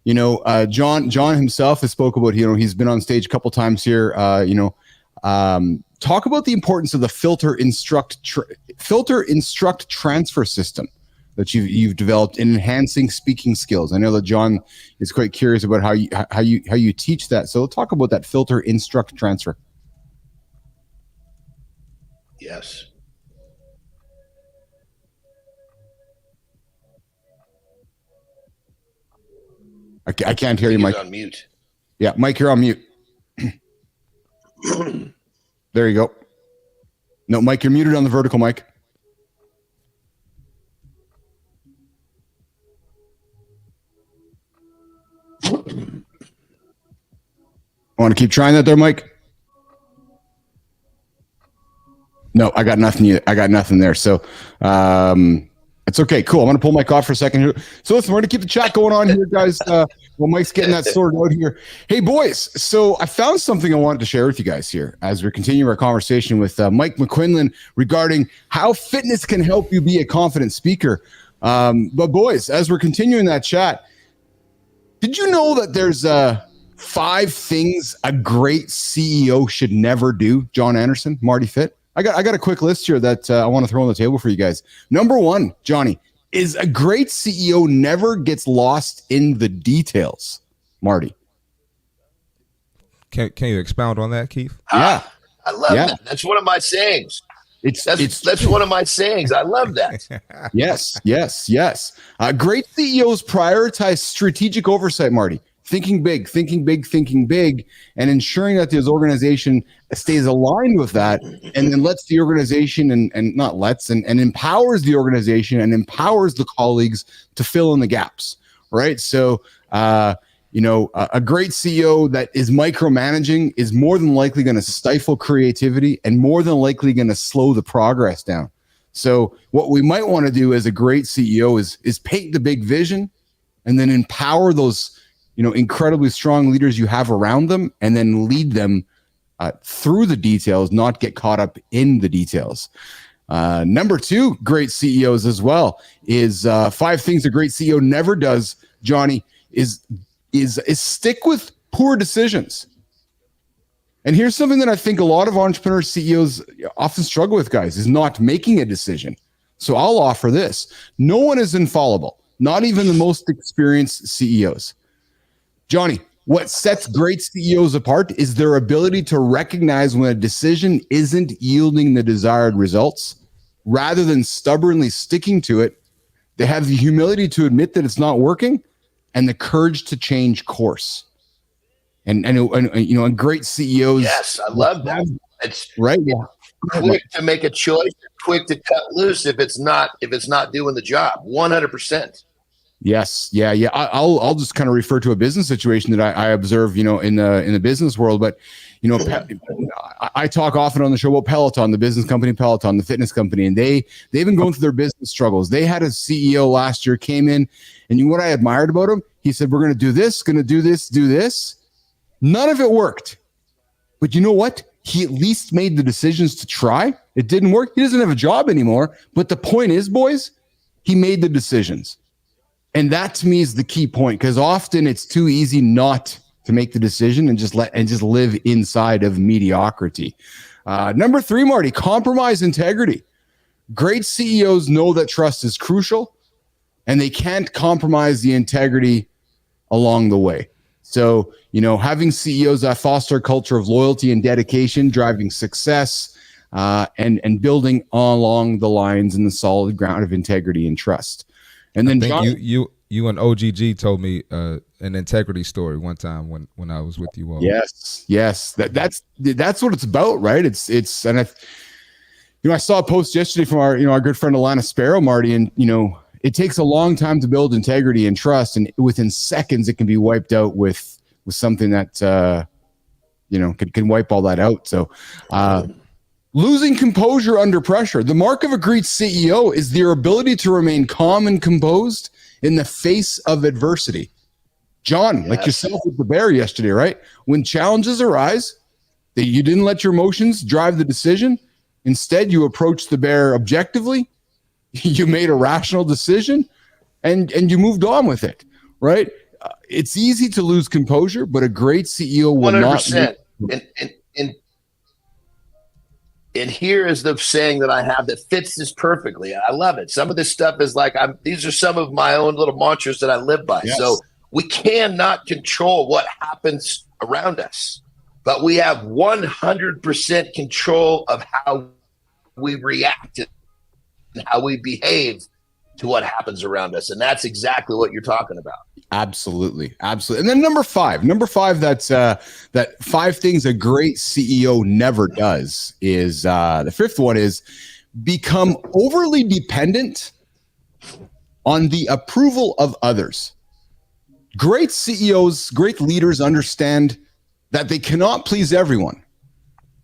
John himself has spoke about, he's been on stage a couple times here. Talk about the importance of the filter instruct transfer system that you've developed in enhancing speaking skills. I know that John is quite curious about how you teach that. So talk about that filter instruct transfer. Yes. I can't hear you, Mike. On mute. Yeah, Mike, you're on mute. There you go. No, Mike, you're muted on the vertical mic. I want to keep trying that there, Mike. No, I got nothing. I got nothing there. So, it's okay. Cool. I'm going to pull Mike off for a second here. So listen, we're going to keep the chat going on here, guys. While Mike's getting that sorted out here. Hey, boys. So I found something I wanted to share with you guys here as we continue our conversation with Mike McQuinlan regarding how fitness can help you be a confident speaker. But boys, as we're continuing that chat, did you know that there's 5 things a great CEO should never do? Jon Andersen, CMartyFit. I got a quick list here that I want to throw on the table for you guys. Number 1, Johnny, is a great CEO never gets lost in the details. Marty. Can you expound on that, Keith? Yeah. I love that. That's one of my sayings. That's one of my sayings. I love that. Yes. Great CEOs prioritize strategic oversight, Marty. Thinking big, and ensuring that this organization stays aligned with that, and then lets the organization and empowers the organization and empowers the colleagues to fill in the gaps, right? So, a great CEO that is micromanaging is more than likely going to stifle creativity and more than likely going to slow the progress down. So what we might want to do as a great CEO is paint the big vision and then empower those incredibly strong leaders you have around them, and then lead them through the details, not get caught up in the details. Number 2, great CEOs as well is 5 things a great CEO never does, Johnny, is stick with poor decisions. And here's something that I think a lot of entrepreneur CEOs often struggle with, guys, is not making a decision. So I'll offer this. No one is infallible, not even the most experienced CEOs. Johnny, what sets great CEOs apart is their ability to recognize when a decision isn't yielding the desired results. Rather than stubbornly sticking to it, they have the humility to admit that it's not working and the courage to change course. And great CEOs. Yes, I love that. It's right. Quick to make a choice, quick to cut loose if it's not doing the job. 100%. Yes. Yeah. I'll just kind of refer to a business situation that I observe, in the business world. But, I talk often on the show about Peloton, the business company Peloton, the fitness company, and they've been going through their business struggles. They had a CEO last year came in, and you know what I admired about him? He said, we're going to do this, do this. None of it worked. But you know what? He at least made the decisions to try. It didn't work. He doesn't have a job anymore. But the point is, boys, he made the decisions. And that to me is the key point, because often it's too easy not to make the decision and just live inside of mediocrity. Number 3, Marty, compromise integrity. Great CEOs know that trust is crucial, and they can't compromise the integrity along the way. So, having CEOs that foster a culture of loyalty and dedication, driving success, and building along the lines and the solid ground of integrity and trust. And then I think you and OGG told me an integrity story one time when I was with you all. Yes. That's what it's about, right? It's and I saw a post yesterday from our good friend Alana Sparrow, Marty, and it takes a long time to build integrity and trust, and within seconds it can be wiped out with something that can wipe all that out. So losing composure under pressure. The mark of a great CEO is their ability to remain calm and composed in the face of adversity. John, yes. Like yourself with the bear yesterday, right? When challenges arise, that you didn't let your emotions drive the decision. Instead, you approached the bear objectively. You made a rational decision, and you moved on with it, right? It's easy to lose composure, but a great CEO will 100%. And here is the saying that I have that fits this perfectly. I love it. Some of this stuff is like, these are some of my own little mantras that I live by. Yes. So we cannot control what happens around us, but we have 100% control of how we react and how we behave to what happens around us. And that's exactly what you're talking about. Absolutely. And then number five, that's that 5 things a great CEO never does is the 5th one is become overly dependent on the approval of others. Great CEOs, great leaders understand that they cannot please everyone,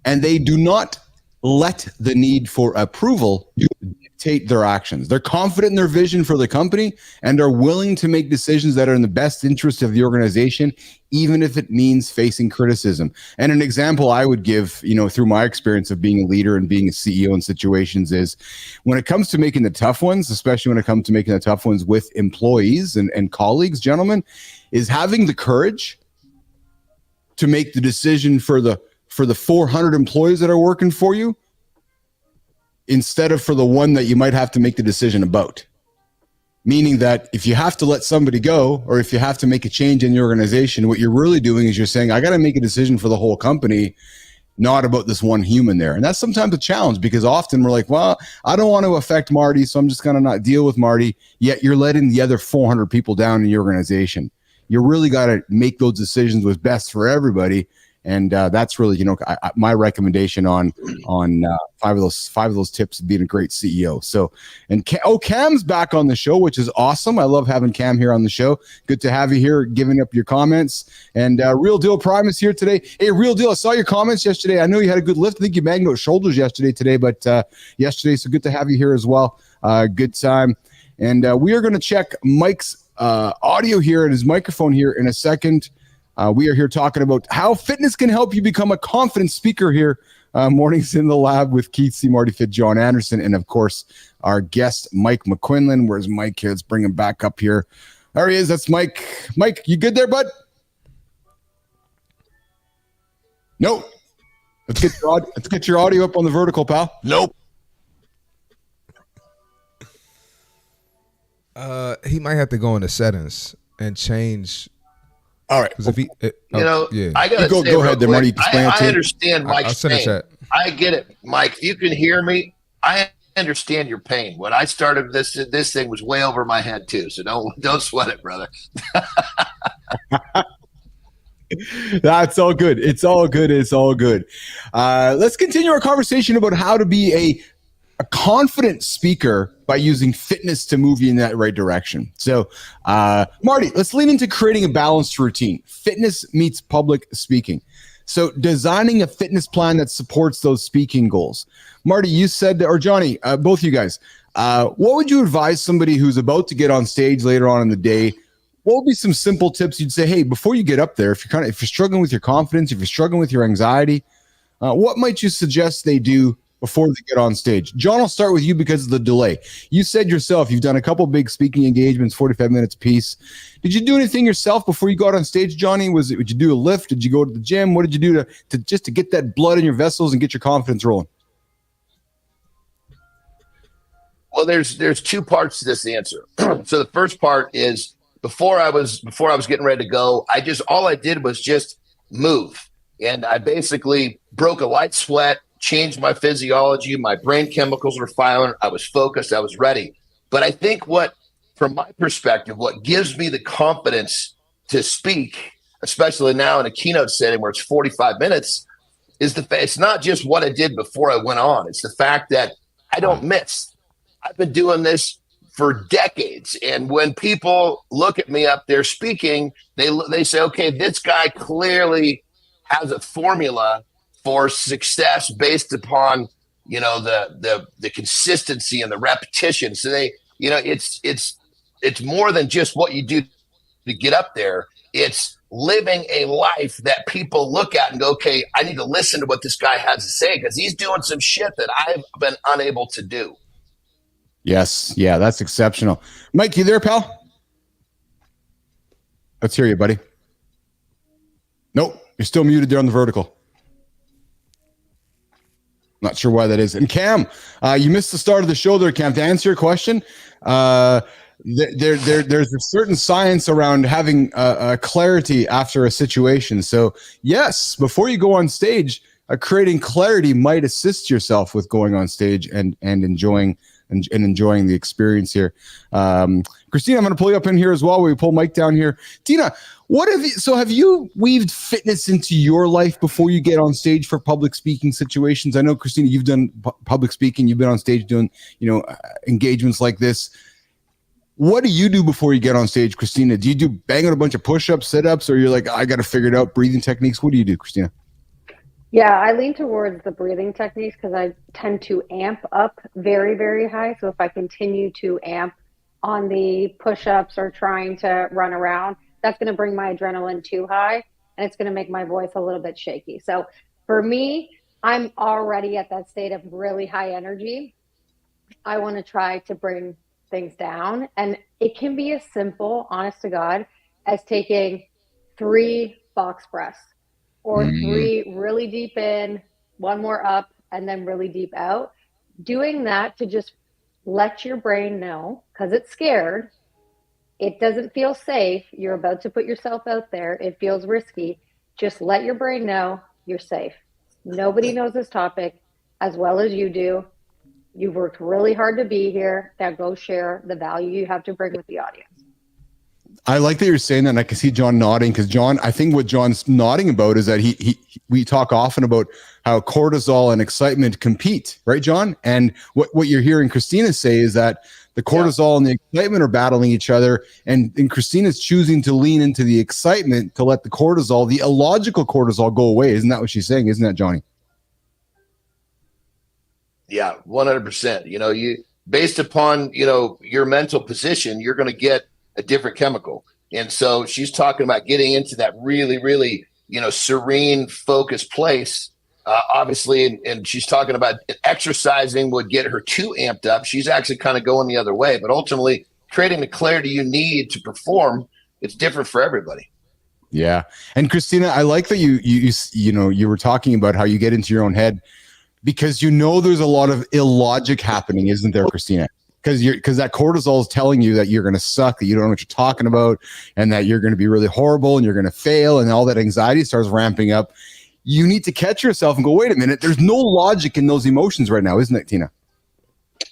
and they do not let the need for approval dictate their actions. They're confident in their vision for the company and are willing to make decisions that are in the best interest of the organization, even if it means facing criticism. And an example I would give, through my experience of being a leader and being a CEO in situations is when it comes to making the tough ones, especially when it comes to making the tough ones with employees and colleagues, gentlemen, is having the courage to make the decision for the 400 employees that are working for you, instead of for the one that you might have to make the decision about. Meaning that if you have to let somebody go, or if you have to make a change in your organization, what you're really doing is you're saying, I got to make a decision for the whole company. not about this one human there. And that's sometimes a challenge because often we're like, well, I don't want to affect Marty, so I'm just going to not deal with Marty. Yet you're letting the other 400 people down in your organization. You really got to make those decisions what's best for everybody. And that's really, my recommendation on five of those tips of being a great CEO. So, and Cam's back on the show, which is awesome. I love having Cam here on the show. Good to have you here, giving up your comments. And Real Deal Prime is here today. Hey, Real Deal, I saw your comments yesterday. I know you had a good lift. I think you banged out shoulders today, but yesterday. So good to have you here as well. Good time. And we are going to check Mike's audio here and his microphone here in a second. We are here talking about how fitness can help you become a confident speaker here. Mornings in the Lab with Keith CMartyFit, Jon Andersen, and of course, our guest, Mike McQuinlan. Where's Mike here? Let's bring him back up here. There he is. That's Mike. Mike, you good there, bud? Nope. Let's get your audio up on the vertical, pal. Nope. He might have to go into settings and change. All right. If he, I gotta go ahead there, Marty. I understand Mike's pain. I get it, Mike. If you can hear me, I understand your pain. When I started this thing was way over my head too. So don't sweat it, brother. That's all good. It's all good. It's all good. Let's continue our conversation about how to be a confident speaker by using fitness to move you in that right direction. So, Marty, let's lean into creating a balanced routine. Fitness meets public speaking. So designing a fitness plan that supports those speaking goals. Marty, you said, or Johnny, both of you guys, what would you advise somebody who's about to get on stage later on in the day? What would be some simple tips you'd say, hey, before you get up there, if you're struggling with your confidence, if you're struggling with your anxiety, what might you suggest they do before they get on stage? John, I'll start with you because of the delay. You said yourself, you've done a couple big speaking engagements, 45 minutes a piece. Did you do anything yourself before you got on stage, Johnny? Would you do a lift? Did you go to the gym? What did you do to get that blood in your vessels and get your confidence rolling? Well, there's two parts to this answer. So the first part is before I was getting ready to go, all I did was just move. And I basically broke a light sweat, changed my physiology, my brain chemicals were firing, I was focused, I was ready. But I think from my perspective, what gives me the confidence to speak, especially now in a keynote setting where it's 45 minutes, is it's not just what I did before I went on. It's the fact that I don't miss. I've been doing this for decades. And when people look at me up there speaking, they say, okay, this guy clearly has a formula for success based upon, the consistency and the repetition. So it's more than just what you do to get up there. It's living a life that people look at and go, okay, I need to listen to what this guy has to say because he's doing some shit that I've been unable to do. Yes. Yeah, that's exceptional. Mike, you there, pal? Let's hear you, buddy. Nope. You're still muted there on the vertical. Not sure why that is. And Cam, you missed the start of the show there, Cam. To answer your question, there's a certain science around having clarity after a situation. So yes, before you go on stage, creating clarity might assist yourself with going on stage and enjoying the experience here. Christina, I'm going to pull you up in here as well. We pull Mike down here. Tina, have you weaved fitness into your life before you get on stage for public speaking situations? I know, Christina, you've done public speaking. You've been on stage doing, engagements like this. What do you do before you get on stage, Christina? Do you do bang out a bunch of push-ups, sit-ups, or you're like, I got to figure it out, breathing techniques? What do you do, Christina? Yeah, I lean towards the breathing techniques because I tend to amp up very, very high. So if I continue to amp on the push-ups or trying to run around, that's going to bring my adrenaline too high and it's going to make my voice a little bit shaky. So for me, I'm already at that state of really high energy. I want to try to bring things down. And it can be as simple, honest to God, as taking 3 box breaths or 3 really deep in, 1 more up, and then really deep out. Doing that to just let your brain know, because it's scared, it doesn't feel safe. You're about to put yourself out there. It feels risky. Just let your brain know you're safe. Nobody knows this topic as well as you do. You've worked really hard to be here. Now go share the value you have to bring with the audience. I like that you're saying that, and I can see John nodding, because John, I think what John's nodding about is that we talk often about how cortisol and excitement compete, right, John? And what you're hearing Christina say is that the cortisol and the excitement are battling each other, and Christina's choosing to lean into the excitement to let the cortisol, the illogical cortisol, go away. Isn't that what she's saying? Isn't that, Johnny? Yeah, 100%. You based upon, your mental position, you're going to get a different chemical. And so she's talking about getting into that really, really, serene, focused place. Obviously, and she's talking about exercising would get her too amped up. She's actually kind of going the other way, but ultimately creating the clarity you need to perform, it's different for everybody. Yeah. And Christina, I like that you were talking about how you get into your own head, because there's a lot of illogic happening, isn't there, Christina? Because that cortisol is telling you that you're going to suck, that you don't know what you're talking about, and that you're going to be really horrible and you're going to fail, and all that anxiety starts ramping up. You need to catch yourself and go, wait a minute, there's no logic in those emotions right now, isn't it, Tina?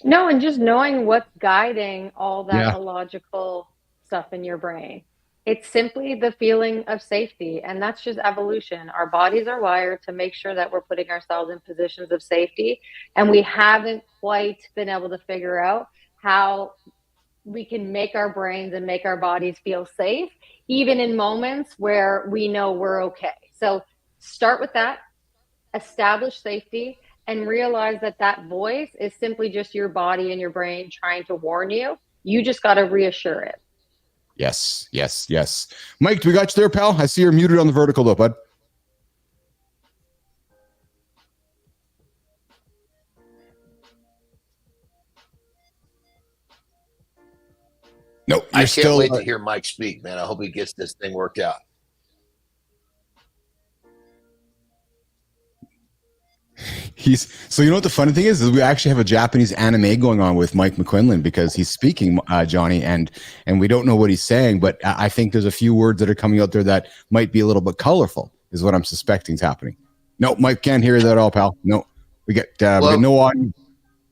No, and just knowing what's guiding all that illogical stuff in your brain. It's simply the feeling of safety, and that's just evolution. Our bodies are wired to make sure that we're putting ourselves in positions of safety, and we haven't quite been able to figure out how we can make our brains and make our bodies feel safe, even in moments where we know we're okay. So start with that, establish safety, and realize that voice is simply just your body and your brain trying to warn you. You just got to reassure it. Yes. Mike, do we got you there, pal? I see you're muted on the vertical though, bud. Nope. I can't wait to hear Mike speak, man. I hope he gets this thing worked out. So you know what the funny thing is we actually have a Japanese anime going on with Mike McQuinlan, because he's speaking, Johnny, and we don't know what he's saying, but I think there's a few words that are coming out there that might be a little bit colorful, is what I'm suspecting is happening. No, Mike can't hear that at all, pal. No, we get no audio.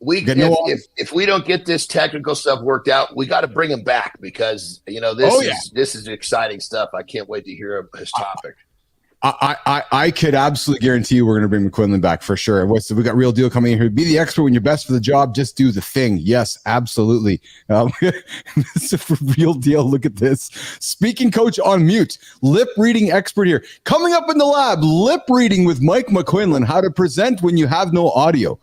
If we don't get this technical stuff worked out, we got to bring him back, because this is exciting stuff. I can't wait to hear his topic. I could absolutely guarantee you we're going to bring McQuinlan back for sure. We got Real Deal coming in here. Be the expert when you're best for the job. Just do the thing. Yes, absolutely. This is Real Deal. Look at this. Speaking coach on mute. Lip reading expert here. Coming up in the lab, lip reading with Mike McQuinlan. How to present when you have no audio.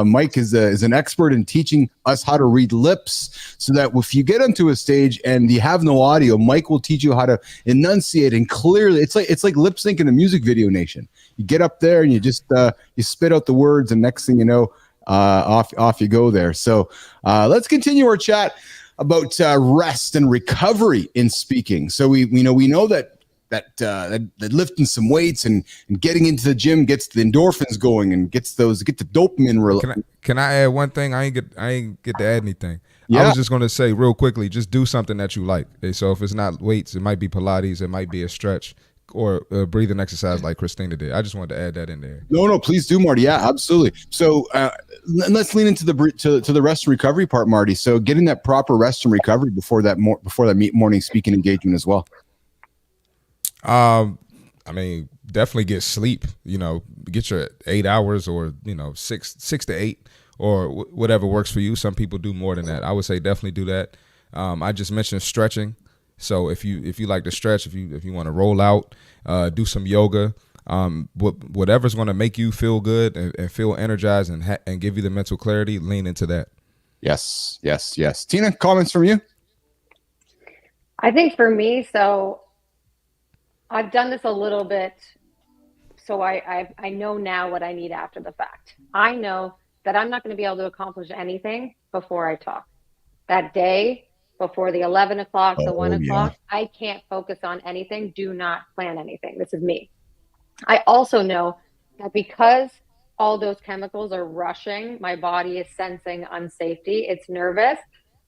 Mike is an expert in teaching us how to read lips, so that if you get onto a stage and you have no audio, Mike will teach you how to enunciate and clearly. It's like lip sync in a music video nation. You get up there and you just you spit out the words, and next thing you know, off you go there. So let's continue our chat about rest and recovery in speaking. So we know that lifting some weights and getting into the gym gets the endorphins going and get the dopamine. Can I add one thing? I ain't get to add anything. Yeah. I was just going to say real quickly, just do something that you like. Okay, so if it's not weights, it might be Pilates, it might be a stretch, or a breathing exercise like Christina did. I just wanted to add that in there. No, please do, Marty. Yeah, absolutely. So let's lean into the rest and recovery part, Marty. So getting that proper rest and recovery before that morning speaking engagement as well. I mean, definitely get sleep, get your 8 hours, or, 6 to 8, or whatever works for you. Some people do more than that. I would say definitely do that. I just mentioned stretching. So if you like to stretch, if you want to roll out, do some yoga, whatever's going to make you feel good and feel energized and give you the mental clarity, lean into that. Yes. Tina, comments from you? I think for me, so I've done this a little bit, so I know now what I need after the fact. I know that I'm not going to be able to accomplish anything before I talk. That day, before the 11 o'clock, the 1 o'clock, I can't focus on anything. Do not plan anything. This is me. I also know that because all those chemicals are rushing, my body is sensing unsafety. It's nervous.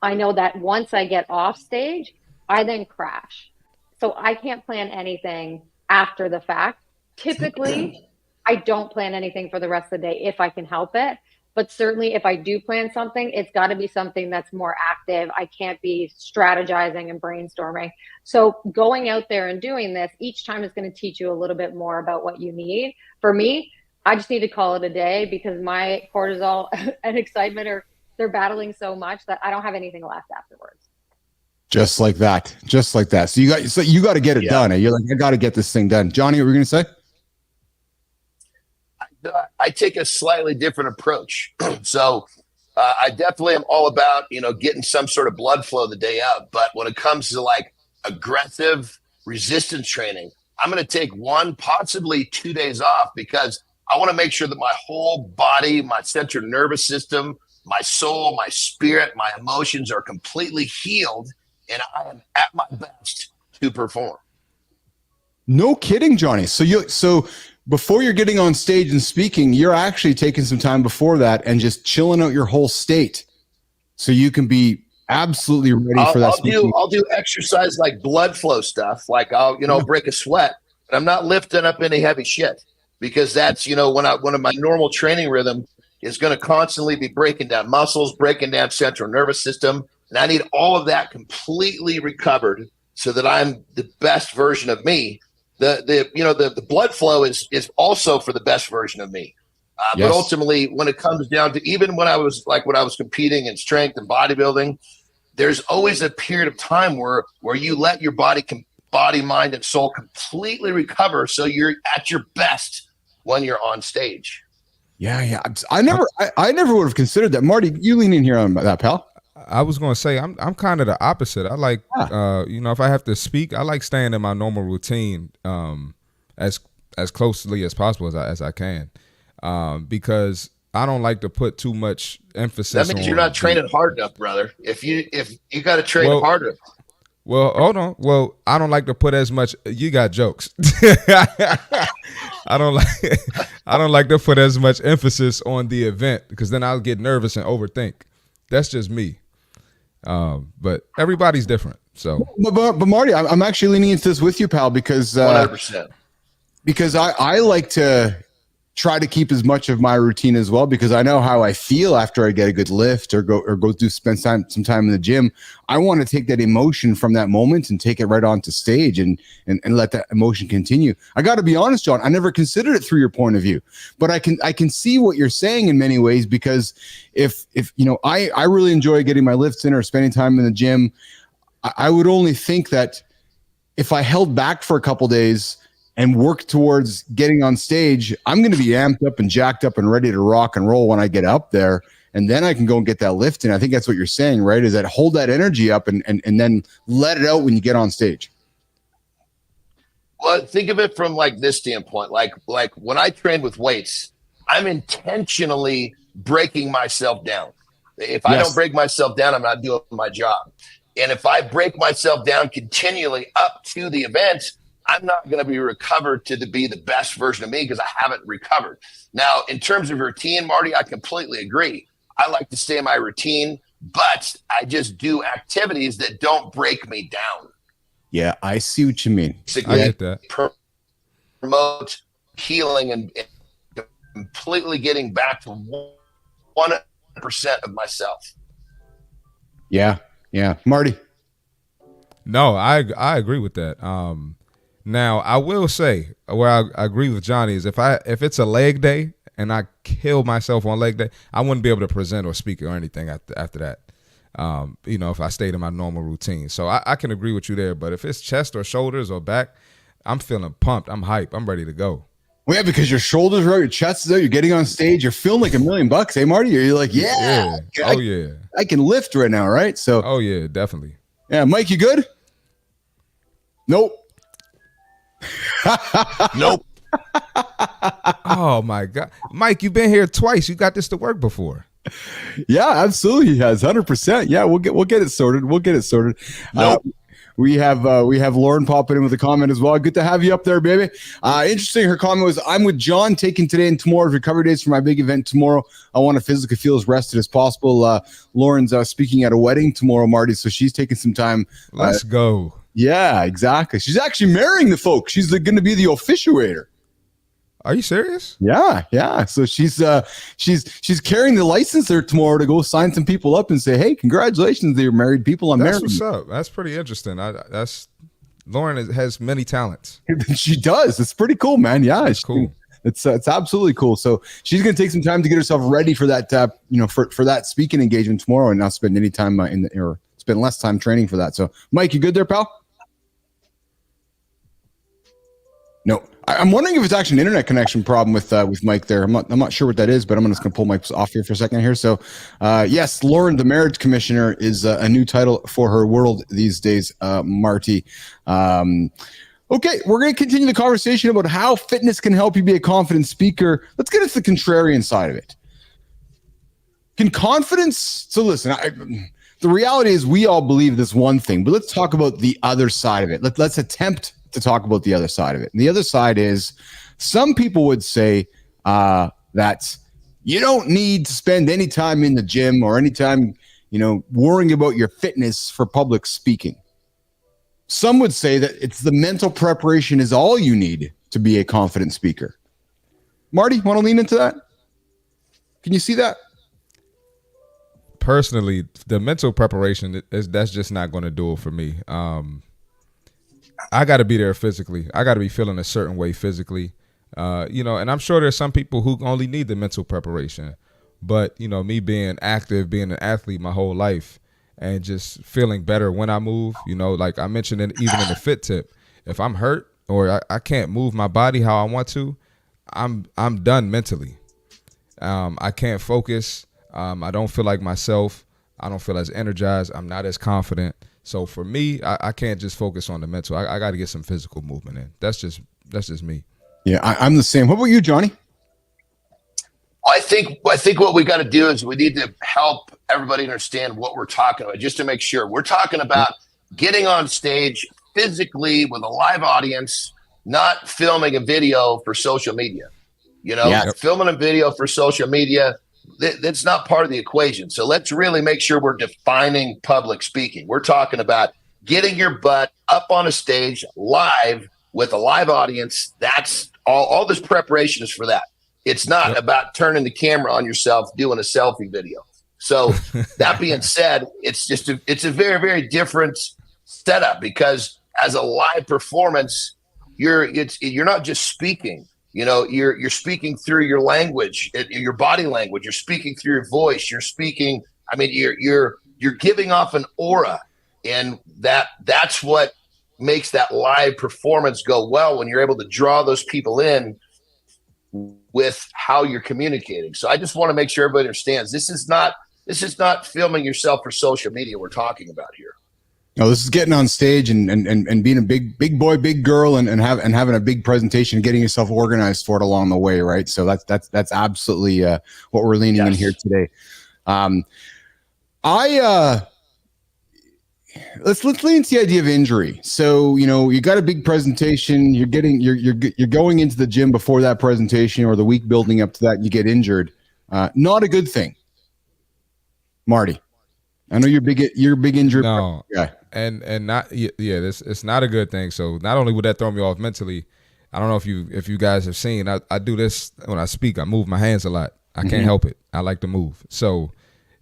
I know that once I get off stage, I then crash. So I can't plan anything after the fact. Typically, I don't plan anything for the rest of the day if I can help it. But certainly if I do plan something, it's got to be something that's more active. I can't be strategizing and brainstorming. So going out there and doing this each time is going to teach you a little bit more about what you need. For me, I just need to call it a day because my cortisol and excitement they're battling so much that I don't have anything left afterwards. Just like that. So you got to get it done. You're like, I got to get this thing done. Johnny, what were you going to say? I take a slightly different approach. So I definitely am all about, getting some sort of blood flow the day of. But when it comes to like aggressive resistance training, I'm going to take 1, possibly 2 days off because I want to make sure that my whole body, my central nervous system, my soul, my spirit, my emotions are completely healed and I am at my best to perform. No kidding, Johnny. So before you're getting on stage and speaking, you're actually taking some time before that and just chilling out your whole state so you can be absolutely ready for that. I'll do exercise like blood flow stuff. Like I'll, break a sweat, but I'm not lifting up any heavy shit because that's, one of my normal training rhythm is going to constantly be breaking down muscles, breaking down central nervous system. And I need all of that completely recovered so that I'm the best version of me. The blood flow is also for the best version of me. But ultimately, when it comes down to even when I was competing in strength and bodybuilding, there's always a period of time where you let your body, mind, and soul completely recover, so you're at your best when you're on stage. Yeah. I never would have considered that. Marty, you lean in here on that, pal. I was going to say I'm kind of the opposite. I like if I have to speak, I like staying in my normal routine as closely as possible as I can because I don't like to put too much emphasis. That means you're not training hard enough, brother. If you got to train harder. Well, hold on. Well, I don't like to put as much. You got jokes. I don't like to put as much emphasis on the event because then I'll get nervous and overthink. That's just me. But everybody's different. So, but Marty, I'm actually leaning into this with you, pal, because 100%. Because I like to try to keep as much of my routine as well, because I know how I feel after I get a good lift or spend some time in the gym. I want to take that emotion from that moment and take it right onto stage and let that emotion continue. I got to be honest, John, I never considered it through your point of view, but I can see what you're saying in many ways, because if I really enjoy getting my lifts in or spending time in the gym. I would only think that if I held back for a couple days and work towards getting on stage, I'm going to be amped up and jacked up and ready to rock and roll when I get up there. And then I can go and get that lift. And I think that's what you're saying, right? Is that hold that energy up and then let it out when you get on stage. Well, think of it from like this standpoint. Like when I train with weights, I'm intentionally breaking myself down. If I don't break myself down, I'm not doing my job. And if I break myself down continually up to the event, I'm not going to be recovered to be the best version of me because I haven't recovered. Now, in terms of routine, Marty, I completely agree. I like to stay in my routine, but I just do activities that don't break me down. Yeah, I see what you mean. I get that. Promote healing and completely getting back to 100% of myself. Yeah. Marty? No, I agree with that. Now, I will say where I agree with Johnny is if it's a leg day and I kill myself on leg day, I wouldn't be able to present or speak or anything after that. If I stayed in my normal routine. So I can agree with you there. But if it's chest or shoulders or back, I'm feeling pumped. I'm hyped. I'm ready to go. Well, yeah, because your shoulders are out, your chest is out, you're getting on stage, you're feeling like $1 million, hey, Marty? You're like, yeah. I can lift right now, right? So. Oh, yeah, definitely. Yeah, Mike, you good? Nope. Nope. Oh my God, Mike, you've been here twice. You got this to work before. Yeah, absolutely. He has 100%. Yeah, we'll get it sorted. Nope. We have Lauren popping in with a comment as well. Good to have you up there, baby. Interesting. Her comment was, I'm with John, taking today and tomorrow's recovery days for my big event tomorrow. I want to physically feel as rested as possible. Lauren's speaking at a wedding tomorrow, Marty, so she's taking some time. Let's go. Yeah, exactly. She's actually marrying the folks. She's going to be the officiator. Are you serious? Yeah. So she's carrying the license there tomorrow to go sign some people up and say, hey, congratulations, they're married people. I'm That's married. what's up. That's pretty interesting. Lauren has many talents. She does. It's pretty cool, man. Yeah, It's cool. It's absolutely cool. So she's going to take some time to get herself ready for that, for that speaking engagement tomorrow, and not spend any time or spend less time training for that. So, Mike, you good there, pal? No, I'm wondering if it's actually an internet connection problem with Mike there. I'm not sure what that is, but I'm just going to pull Mike off here for a second here. So, yes, Lauren, the marriage commissioner, is a new title for her world these days, Marty. Okay, we're going to continue the conversation about how fitness can help you be a confident speaker. Let's get into the contrarian side of it. Can confidence? So listen, the reality is we all believe this one thing, but let's talk about the other side of it. Let's attempt to talk about the other side of it. And the other side is some people would say that you don't need to spend any time in the gym or any time, worrying about your fitness for public speaking. Some would say that it's the mental preparation is all you need to be a confident speaker. Marty, want to lean into that? Can you see that? Personally, the mental preparation that's just not going to do it for me. I got to be there physically. I got to be feeling a certain way physically, and I'm sure there's some people who only need the mental preparation, but me being active, being an athlete my whole life, and just feeling better when I move, like I mentioned, even in the fit tip, if I'm hurt or I can't move my body how I want to, I'm done mentally. I can't focus. I don't feel like myself. I don't feel as energized. I'm not as confident. So for me, I can't just focus on the mental. I got to get some physical movement in. That's just me. Yeah, I'm the same. What about you, Johnny? I think what we got to do is we need to help everybody understand what we're talking about, just to make sure we're talking about getting on stage physically with a live audience, not filming a video for social media. Filming a video for social media, that's not part of the equation. So let's really make sure we're defining public speaking. We're talking about getting your butt up on a stage live with a live audience. That's all this preparation is for that. It's not about turning the camera on yourself, doing a selfie video. So that being said, it's a very, very different setup, because as a live performance, you're not just speaking. You're speaking through your language, your body language. You're speaking through your voice. You're speaking. I mean, you're giving off an aura, and that's what makes that live performance go well, when you're able to draw those people in with how you're communicating. So I just want to make sure everybody understands this is not filming yourself for social media we're talking about here. No, this is getting on stage and being a big boy, big girl, and having a big presentation, getting yourself organized for it along the way, right? So that's absolutely what we're leaning in here today. Let's lean into the idea of injury. So you got a big presentation, you're going into the gym before that presentation or the week building up to that, and you get injured. Not a good thing. Marty, I know you're a big injury guy. And not it's not a good thing. So not only would that throw me off mentally, I don't know if you guys have seen, I do this when I speak. I move my hands a lot. I can't help it. I like to move. So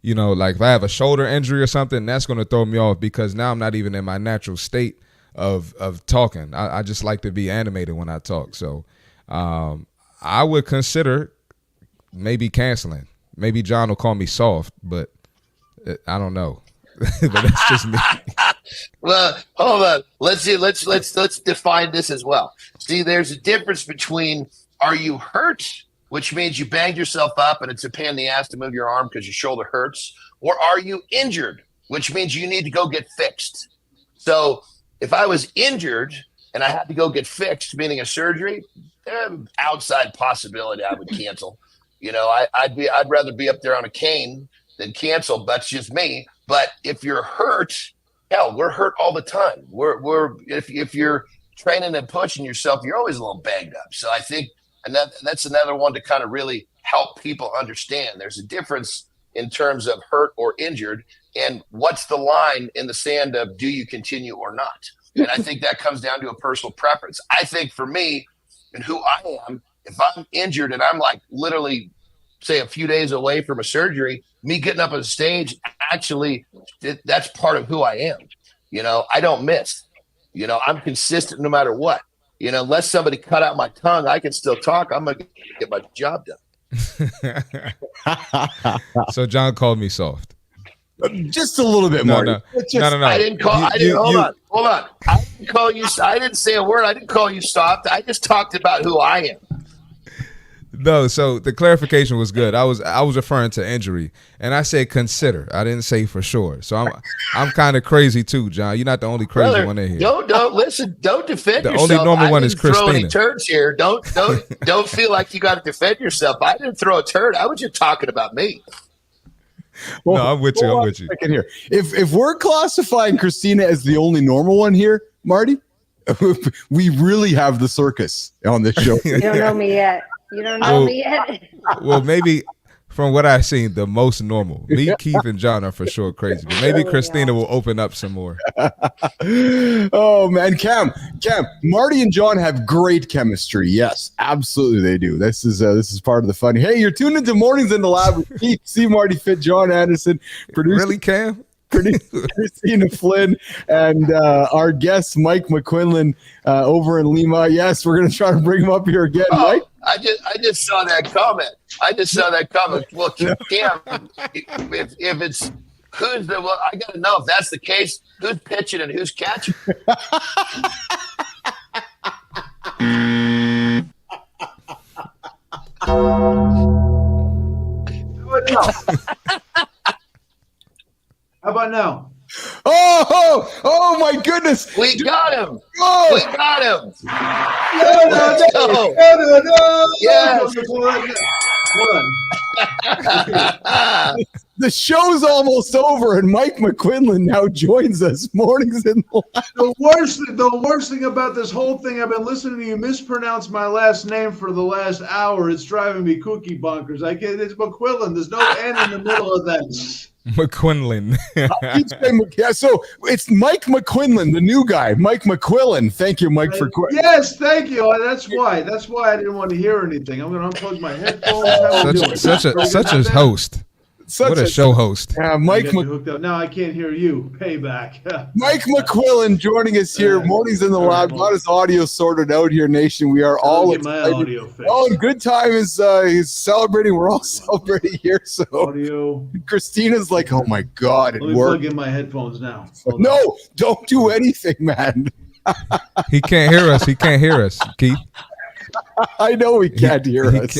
like if I have a shoulder injury or something, that's going to throw me off, because now I'm not even in my natural state of talking. I just like to be animated when I talk. So I would consider maybe canceling. Maybe John will call me soft, but I don't know. But that's just me. Well, hold on. Let's see. Let's define this as well. See, there's a difference between, are you hurt, which means you banged yourself up and it's a pain in the ass to move your arm because your shoulder hurts, or are you injured, which means you need to go get fixed. So if I was injured and I had to go get fixed, meaning a surgery, outside possibility I would cancel. I'd rather be up there on a cane than cancel. That's just me. But if you're hurt, hell, we're hurt all the time. If you're training and pushing yourself, you're always a little banged up. So I think, and that's another one to kind of really help people understand. There's a difference in terms of hurt or injured, and what's the line in the sand of do you continue or not? And I think that comes down to a personal preference. I think for me and who I am, If I'm injured and I'm like literally, say, a few days away from a surgery, me getting up on stage, actually, that's part of who I am. I don't miss. I'm consistent no matter what. Unless somebody cut out my tongue, I can still talk. I'm going to get my job done. So John called me soft. Just a little bit more. No. I didn't call. Hold on. I didn't call you. I didn't say a word. I didn't call you soft. I just talked about who I am. No, so the clarification was good. I was referring to injury, and I said consider. I didn't say for sure. So I'm kind of crazy too, John. You're not the only crazy one in here. Don't listen. Don't defend yourself. The only normal one is Christina. Christina. Throw any turds here. Don't feel like you got to defend yourself. I didn't throw a turd. I was just talking about me. Well, no, I'm with you. Here. If we're classifying Christina as the only normal one here, Marty, we really have the circus on this show. You don't know me yet. Well, maybe from what I've seen, the most normal. Me, Keith, and John are for sure crazy. But maybe Christina will open up some more. Oh man, Cam, Marty and John have great chemistry. Yes, absolutely they do. This is part of the fun. Hey, you're tuned into Mornings in the Lab with Keith, CMartyFit, Jon Andersen, producer. Really, Cam? Christina Flynn, and our guest Mike McQuinlan over in Lima. Yes, we're going to try to bring him up here again, Mike. I just saw that comment. Well, Cam, if it's who's the well, I got to know if that's the case. Who's pitching and who's catching? How about now? Oh my goodness. We got him. Oh. We got him. No. Yes. The show's almost over, and Mike McQuinlan now joins us. Mornings in the Lab. The worst thing about this whole thing, I've been listening to you mispronounce my last name for the last hour. It's driving me kooky bonkers. It's McQuillan. There's no N in the middle of that. McQuinlan. Yeah, so it's Mike McQuinlan, the new guy, Mike McQuillan. Thank you, Mike, for Yes, thank you. That's why I didn't want to hear anything. I'm going to unplug my headphones. Such a host. What a show host. Mike hooked up. Now I can't hear you. Payback. Mike McQuillan joining us here. Mornings in the Lab. Got his audio sorted out here, nation. We are all excited. My audio fixed. Oh, good time is he's celebrating. We're all celebrating here. So audio. Christina's like, oh my God, it Let me worked. plug in my headphones now. No, don't do anything, man. He can't hear us. Keith. I know he can't hear us.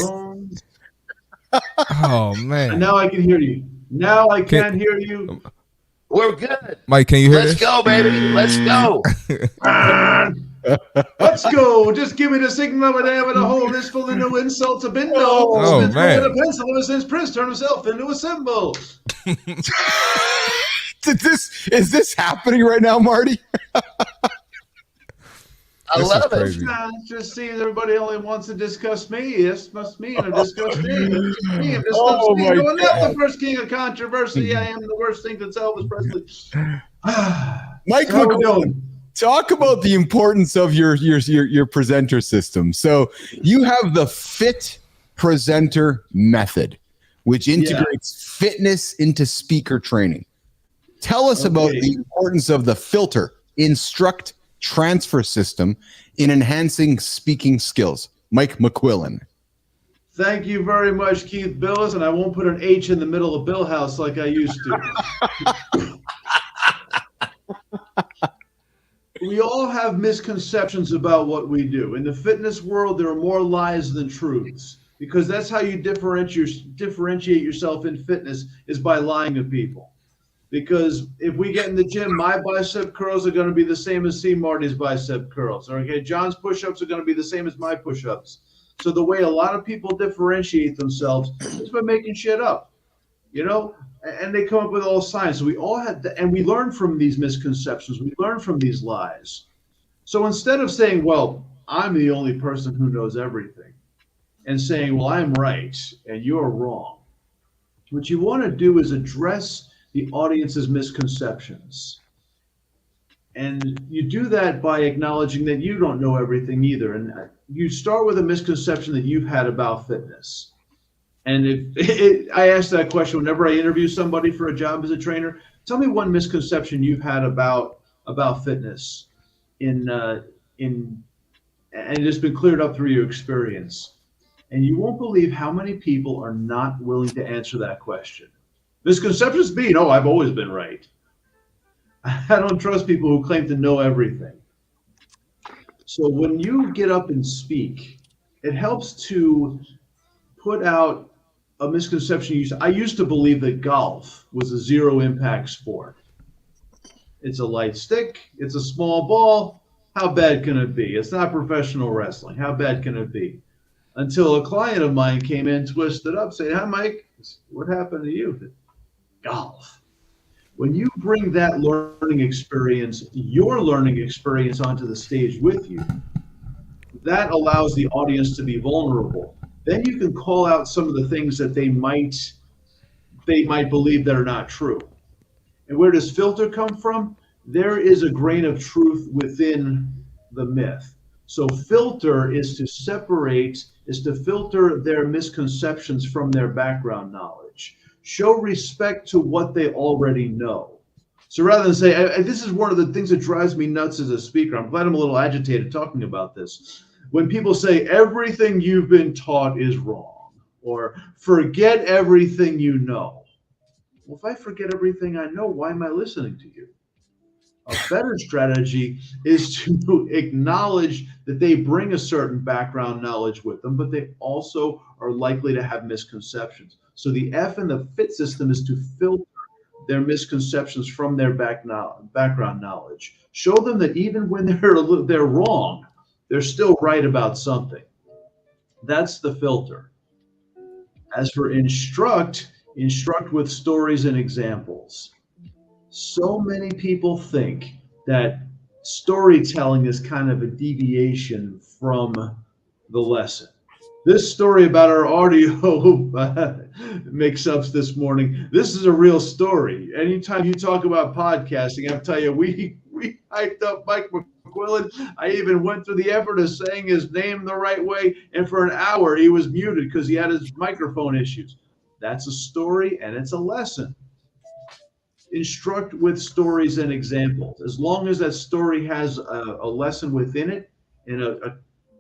Oh man! And now I can hear you. Now I can't hear you. We're good. Mike, can you hear Let's this? go, baby. Let's go. Let's go. Just give me the signal of a damn and a hole this full of new insults of bingo. Oh, man. With a pencil ever since Prince turned himself into a symbol. Is this happening right now, Marty? I love it. Just seeing everybody only wants to discuss me. This must mean I'm discussing me. I'm Oh, my I'm not God. the first king of controversy. I am the worst thing since Elvis Presley. Mike McQuillan, talk about the importance of your presenter system. So you have the Fit Presenter method, which integrates fitness into speaker training. Tell us about the importance of the filter, instruct, transfer system in enhancing speaking skills. Mike McQuillan. Thank you very much, Keith Billis, and I won't put an H in the middle of Bill House like I used to. We all have misconceptions about what we do. In the fitness world, there are more lies than truths, because that's how you differentiate yourself in fitness, is by lying to people. Because if we get in the gym, my bicep curls are going to be the same as Marty's bicep curls. Okay, John's push-ups are going to be the same as my push-ups. So the way a lot of people differentiate themselves is by making shit up, and they come up with all science. So we all had and we learn from these misconceptions. We learn from these lies. So instead of saying, well, I'm the only person who knows everything, and saying, well, I'm right and you're wrong, what you want to do is address the audience's misconceptions And you do that by acknowledging that you don't know everything either. And you start with a misconception that you've had about fitness. And I ask that question whenever I interview somebody for a job as a trainer. Tell me one misconception you've had about fitness and it's been cleared up through your experience. And you won't believe how many people are not willing to answer that question. Misconceptions being, oh, I've always been right. I don't trust people who claim to know everything. So when you get up and speak, it helps to put out a misconception. I used to believe that golf was a zero impact sport. It's a light stick. It's a small ball. How bad can it be? It's not professional wrestling. How bad can it be? Until a client of mine came in, twisted up, saying, "Hi, Mike, what happened to you?" Golf. When you bring that learning experience, your learning experience onto the stage with you, that allows the audience to be vulnerable. Then you can call out some of the things that they might believe that are not true. And where does filter come from? There is a grain of truth within the myth. So filter is to filter their misconceptions from their background knowledge. Show respect to what they already know. So rather than say, this is one of the things that drives me nuts as a speaker. I'm glad I'm a little agitated talking about this. When people say everything you've been taught is wrong, or forget everything you know. Well, if I forget everything I know, why am I listening to you? A better strategy is to acknowledge that they bring a certain background knowledge with them, but they also are likely to have misconceptions. So the F in the FIT system is to filter their misconceptions from their background knowledge. Show them that even when they're wrong, they're still right about something. That's the filter. As for instruct with stories and examples. So many people think that storytelling is kind of a deviation from the lesson. This story about our audio mix-ups this morning, this is a real story. Anytime you talk about podcasting, I'll tell you, we hyped up Mike McQuillan. I even went through the effort of saying his name the right way, and for an hour he was muted because he had his microphone issues. That's a story, and it's a lesson. Instruct with stories and examples. As long as that story has a lesson within it, and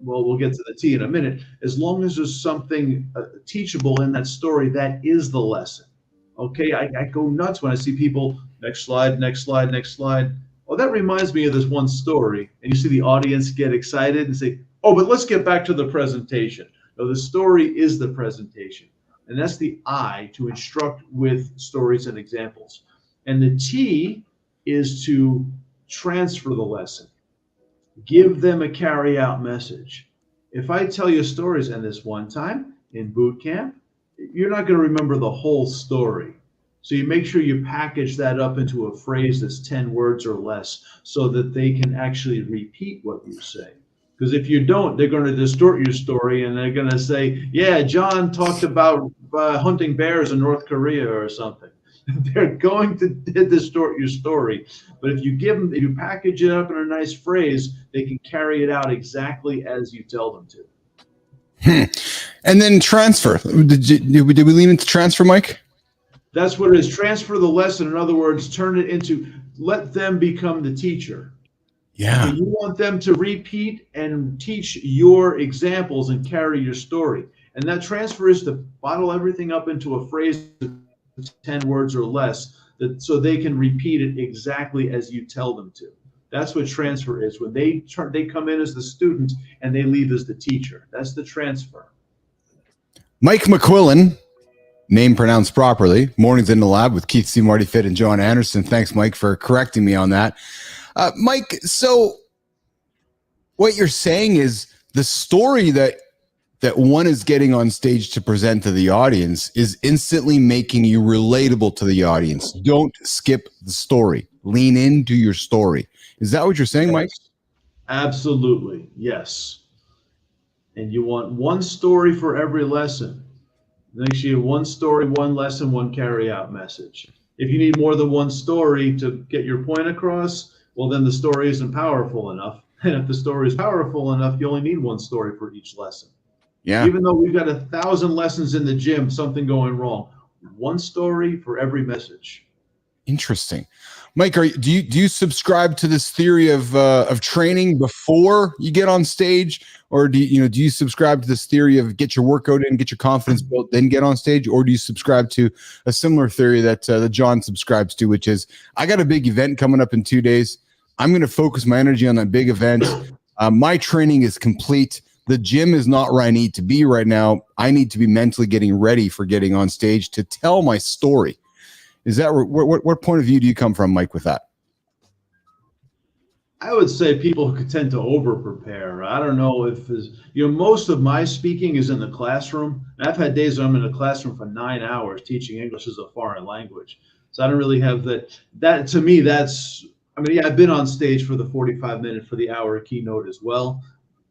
well, we'll get to the T in a minute. As long as there's something teachable in that story, that is the lesson. Okay, I go nuts when I see people, next slide, next slide, next slide. Oh, that reminds me of this one story. And you see the audience get excited and say, oh, but let's get back to the presentation. No, the story is the presentation. And that's the I, to instruct with stories and examples. And the T is to transfer the lesson. Give them a carry-out message. If I tell you stories, and this one time in boot camp, you're not going to remember the whole story. So you make sure you package that up into a phrase that's 10 words or less so that they can actually repeat what you say. Because if you don't, they're going to distort your story and they're going to say, yeah, John talked about hunting bears in North Korea or something. They're going to distort your story. But if you package it up in a nice phrase, they can carry it out exactly as you tell them to. And then transfer. Did we lean into transfer, Mike? That's what it is. Transfer the lesson. In other words, turn it into, let them become the teacher. Yeah. So you want them to repeat and teach your examples and carry your story. And that transfer is to bottle everything up into a phrase of 10 words or less, so they can repeat it exactly as you tell them to. That's what transfer is. When they come in as the student and they leave as the teacher. That's the transfer. Mike McQuillan, name pronounced properly. Mornings in the Lab with Keith CMartyFit and Jon Andersen. Thanks, Mike, for correcting me on that. Mike, so what you're saying is the story that one is getting on stage to present to the audience is instantly making you relatable to the audience. Don't skip the story. Lean into your story. Is that what you're saying, Mike? Absolutely, yes. And you want one story for every lesson. Make sure you have one story, one lesson, one carry-out message. If you need more than one story to get your point across, well, then the story isn't powerful enough. And if the story is powerful enough, you only need one story for each lesson. Yeah. Even though we've got 1,000 lessons in the gym, something going wrong, one story for every message. Interesting. Mike, do you subscribe to this theory of training before you get on stage, or do you subscribe to this theory of get your workout in, get your confidence built, then get on stage, or do you subscribe to a similar theory that Jon subscribes to, which is I got a big event coming up in 2 days. I'm going to focus my energy on that big event. My training is complete. The gym is not where I need to be right now. I need to be mentally getting ready for getting on stage to tell my story. Is that what point of view do you come from, Mike, with that? I would say people who tend to over prepare. I don't know if most of my speaking is in the classroom. I've had days when I'm in a classroom for 9 hours teaching English as a foreign language. So I don't really have that. That to me, I've been on stage for the 45-minute, for the hour keynote as well.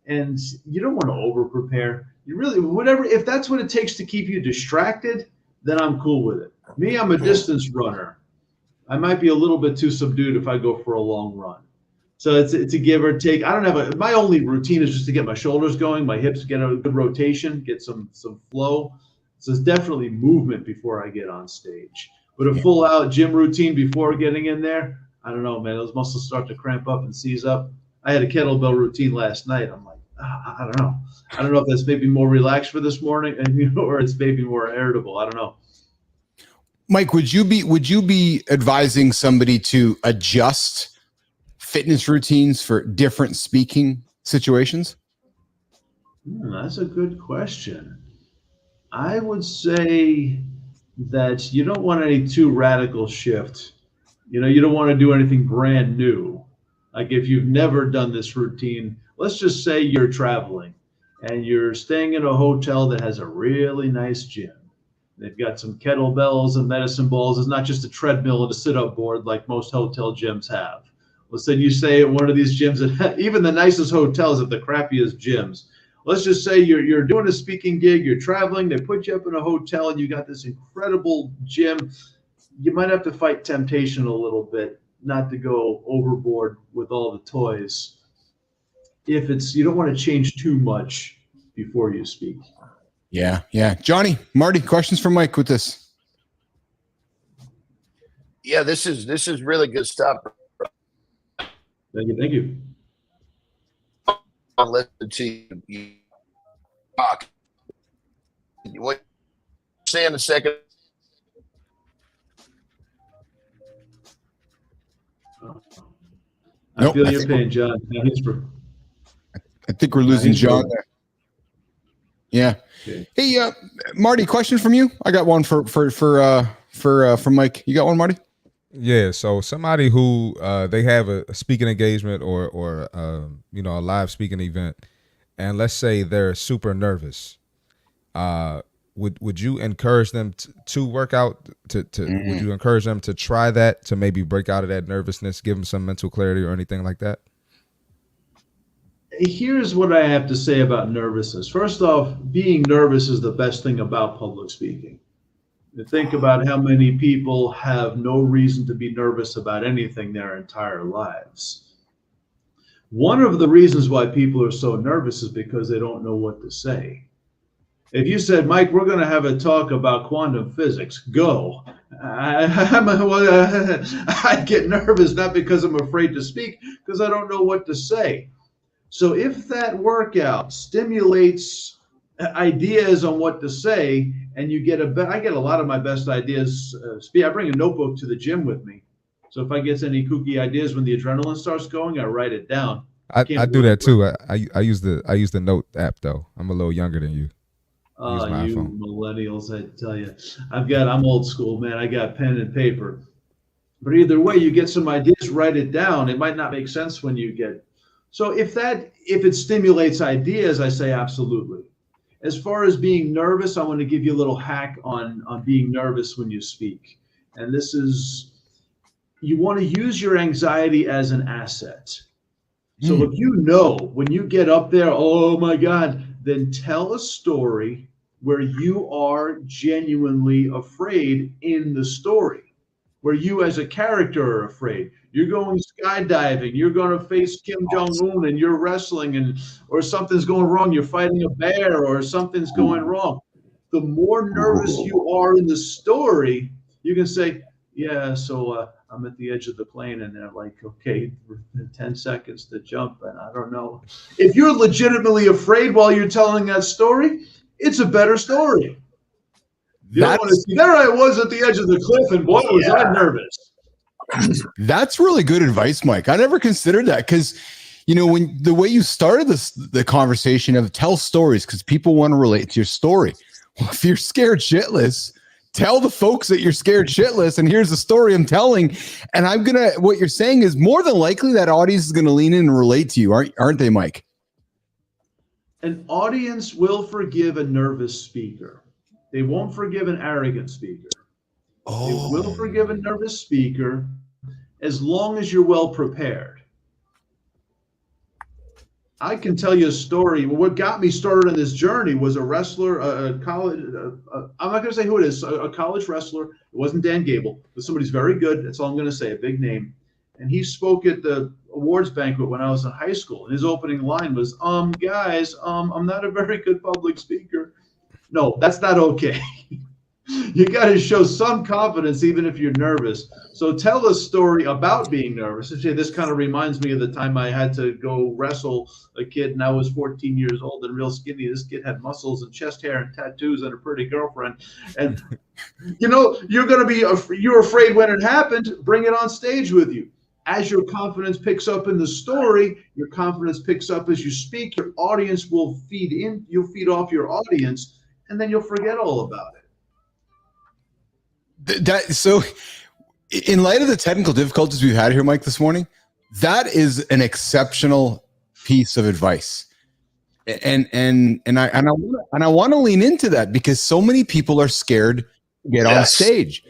And you don't want to over prepare. You really, whatever, if that's what it takes to keep you distracted, then I'm cool with it. Me, I'm a distance runner. I might be a little bit too subdued if I go for a long run. So it's a give or take. I don't have my only routine is just to get my shoulders going, my hips get a good rotation, get some flow. So it's definitely movement before I get on stage. But a full out gym routine before getting in there, I don't know, man. Those muscles start to cramp up and seize up. I had a kettlebell routine last night. I'm like, I don't know. I don't know if that's maybe more relaxed for this morning, or it's maybe more irritable. I don't know. Mike, would you be advising somebody to adjust fitness routines for different speaking situations? That's a good question. I would say that you don't want any too radical shift. You don't want to do anything brand new. Like if you've never done this routine, let's just say you're traveling and you're staying in a hotel that has a really nice gym. They've got some kettlebells and medicine balls. It's not just a treadmill and a sit-up board like most hotel gyms have. Let's say you stay at one of these gyms, that even the nicest hotels have the crappiest gyms. Let's just say you're doing a speaking gig, you're traveling, they put you up in a hotel and you got this incredible gym. You might have to fight temptation a little bit, not to go overboard with all the toys. You don't want to change too much before you speak. Yeah. Johnny, Marty, questions for Mike with this? Yeah, this is really good stuff. Thank you. I'll listen to you talk. What you say in a second? I feel your pain, John. I think we're losing John there. Yeah. Okay. Hey, Marty, question from you. I got one for Mike. You got one, Marty? Yeah. So somebody who they have a speaking engagement or a live speaking event, and let's say they're super nervous. Would you encourage them to work out? Would you encourage them to try that, to maybe break out of that nervousness, give them some mental clarity or anything like that? Here's what I have to say about nervousness. First off, being nervous is the best thing about public speaking. Think about how many people have no reason to be nervous about anything their entire lives. One of the reasons why people are so nervous is because they don't know what to say. If you said, Mike, we're going to have a talk about quantum physics, go. I get nervous, not because I'm afraid to speak, because I don't know what to say. So if that workout stimulates ideas on what to say, and you get I get a lot of my best ideas. I bring a notebook to the gym with me. So if I get any kooky ideas when the adrenaline starts going, I write it down. I do that too. I use the note app though. I'm a little younger than you. You millennials, I tell you. I'm old school, man. I got pen and paper. But either way, you get some ideas, write it down. It might not make sense when you get. So if it stimulates ideas, I say absolutely. As far as being nervous, I want to give you a little hack on being nervous when you speak. And this is, you want to use your anxiety as an asset. So if when you get up there, oh my God, then tell a story where you are genuinely afraid in the story, where you as a character are afraid. You're going skydiving. You're going to face Kim Jong-un and you're wrestling or something's going wrong. You're fighting a bear or something's going wrong. The more nervous you are in the story, you can say, yeah, so I'm at the edge of the plane and they're like, okay, 10 seconds to jump. And I don't know. If you're legitimately afraid while you're telling that story, it's a better story. You don't want to see, there I was at the edge of the cliff and boy, was I nervous. That's really good advice, Mike. I never considered that because, when the way you started the conversation of tell stories because people want to relate to your story. Well, if you're scared shitless, tell the folks that you're scared shitless, and here's the story I'm telling. And what you're saying is more than likely that audience is going to lean in and relate to you, aren't they, Mike? An audience will forgive a nervous speaker. They won't forgive an arrogant speaker. They will forgive a nervous speaker as long as you're well prepared. I can tell you a story. What got me started on this journey was a wrestler, a college, I'm not going to say who it is, a college wrestler. It wasn't Dan Gable, but somebody's very good. That's all I'm going to say, a big name. And he spoke at the awards banquet when I was in high school. And his opening line was, guys, I'm not a very good public speaker. No, that's not okay. You got to show some confidence even if you're nervous. So tell a story about being nervous. And say, this kind of reminds me of the time I had to go wrestle a kid and I was 14 years old and real skinny. This kid had muscles and chest hair and tattoos and a pretty girlfriend. And, you're afraid when it happened, bring it on stage with you. As your confidence picks up in the story, your confidence picks up as you speak, your audience will feed in, you'll feed off your audience, and then you'll forget all about it. So in light of the technical difficulties we've had here, Mike, this morning, that is an exceptional piece of advice. And I want to lean into that because so many people are scared to get on stage.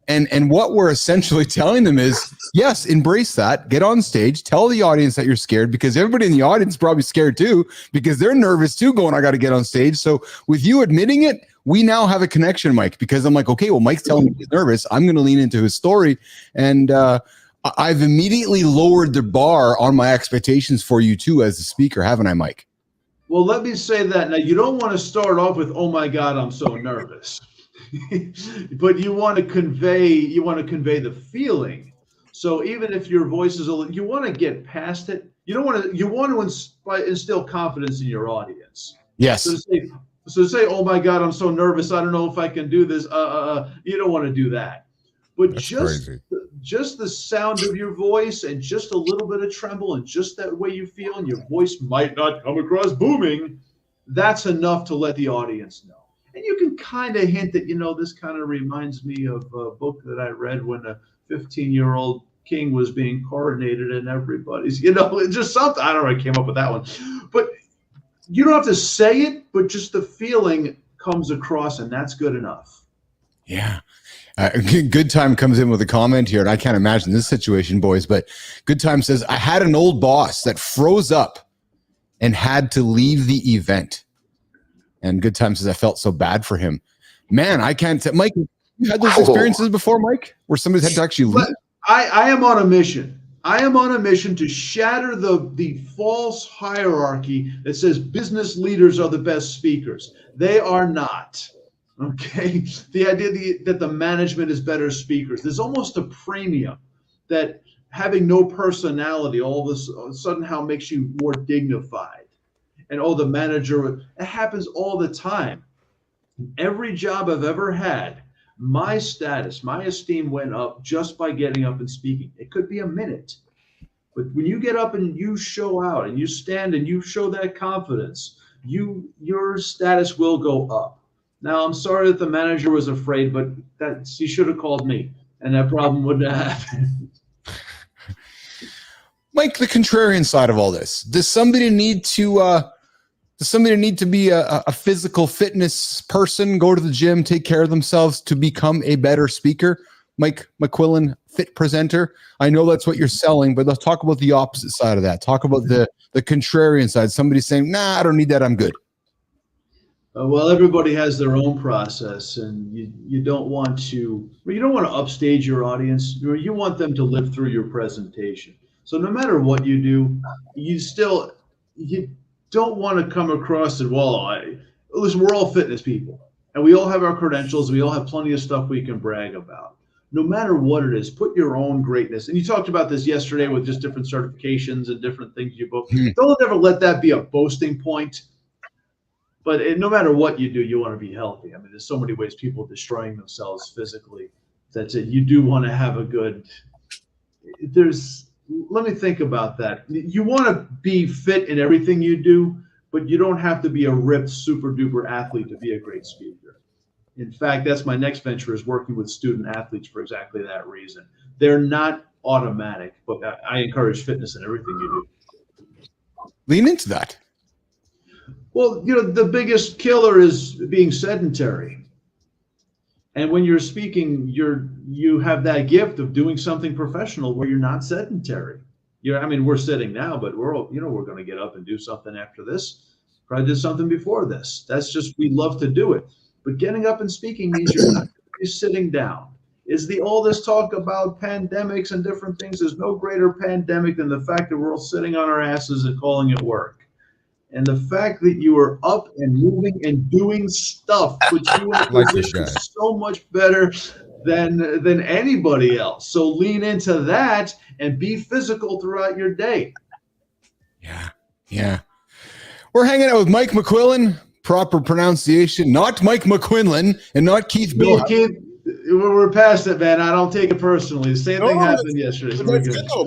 And what we're essentially telling them is, yes, embrace that, get on stage, tell the audience that you're scared because everybody in the audience is probably scared too because they're nervous too going, I got to get on stage. So with you admitting it, we now have a connection, Mike, because I'm like, okay, well, Mike's telling me he's nervous. I'm going to lean into his story. And I've immediately lowered the bar on my expectations for you too as a speaker, haven't I, Mike? Well, let me say that. Now, you don't want to start off with, oh my God, I'm so nervous. But you want to convey the feeling. So even if your voice is you want to get past it. You want to instill confidence in your audience. Yes. So to say, oh my God, I'm so nervous. I don't know if I can do this. You don't want to do that. But just the sound of your voice and just a little bit of tremble and just that way you feel, and your voice might not come across booming. That's enough to let the audience know. And you can kind of hint that, this kind of reminds me of a book that I read when a 15-year-old king was being coronated and everybody's, it's just something. I don't know, I came up with that one. But you don't have to say it, but just the feeling comes across, and that's good enough. Yeah. Good Time comes in with a comment here, and I can't imagine this situation, boys, but Good Time says, I had an old boss that froze up and had to leave the event. And Good Time says, I felt so bad for him. Man, I can't say, Mike, you had those experiences before, Mike, where somebody's had to actually leave? I am on a mission. I am on a mission to shatter the false hierarchy that says business leaders are the best speakers. They are not. Okay? The idea that the management is better speakers. There's almost a premium that having no personality all of a sudden makes you more dignified. And the manager, it happens all the time. Every job I've ever had, my status, my esteem went up just by getting up and speaking. It could be a minute. But when you get up and you show out and you stand and you show that confidence, your status will go up. Now, I'm sorry that the manager was afraid, but he should have called me and that problem wouldn't have happened. Mike, the contrarian side of all this, does somebody need to be a physical fitness person, go to the gym, take care of themselves to become a better speaker? Mike McQuillan, fit presenter. I know that's what you're selling, but let's talk about the opposite side of that. Talk about the contrarian side. Somebody saying, nah, I don't need that. I'm good. Well, everybody has their own process, and you don't want to upstage your audience. You want them to live through your presentation. So no matter what you do, you don't want to come across as, listen, we're all fitness people, and we all have our credentials. We all have plenty of stuff we can brag about. No matter what it is, put your own greatness. And you talked about this yesterday with just different certifications and different things you both. Don't ever let that be a boasting point. But no matter what you do, you want to be healthy. I mean, there's so many ways people are destroying themselves physically. That's it. You do want to have a good. Let me think about that. You want to be fit in everything you do, but you don't have to be a ripped, super duper athlete to be a great speaker. In fact, that's my next venture, is working with student athletes for exactly that reason. They're not automatic, but I encourage fitness in everything you do. Lean into that. Well, the biggest killer is being sedentary. And when you're speaking, you have that gift of doing something professional where you're not sedentary. We're sitting now, but we're going to get up and do something after this. Probably did something before this. That's just, we love to do it. But getting up and speaking means you're not sitting down. All this talk about pandemics and different things, there's no greater pandemic than the fact that we're all sitting on our asses and calling it work. And the fact that you are up and moving and doing stuff puts you in a position so much better than anybody else. So lean into that and be physical throughout your day. Yeah. We're hanging out with Mike McQuillan, proper pronunciation, not Mike McQuinlan and not Keith Bill. We're past it, man. I don't take it personally. The same thing happened yesterday.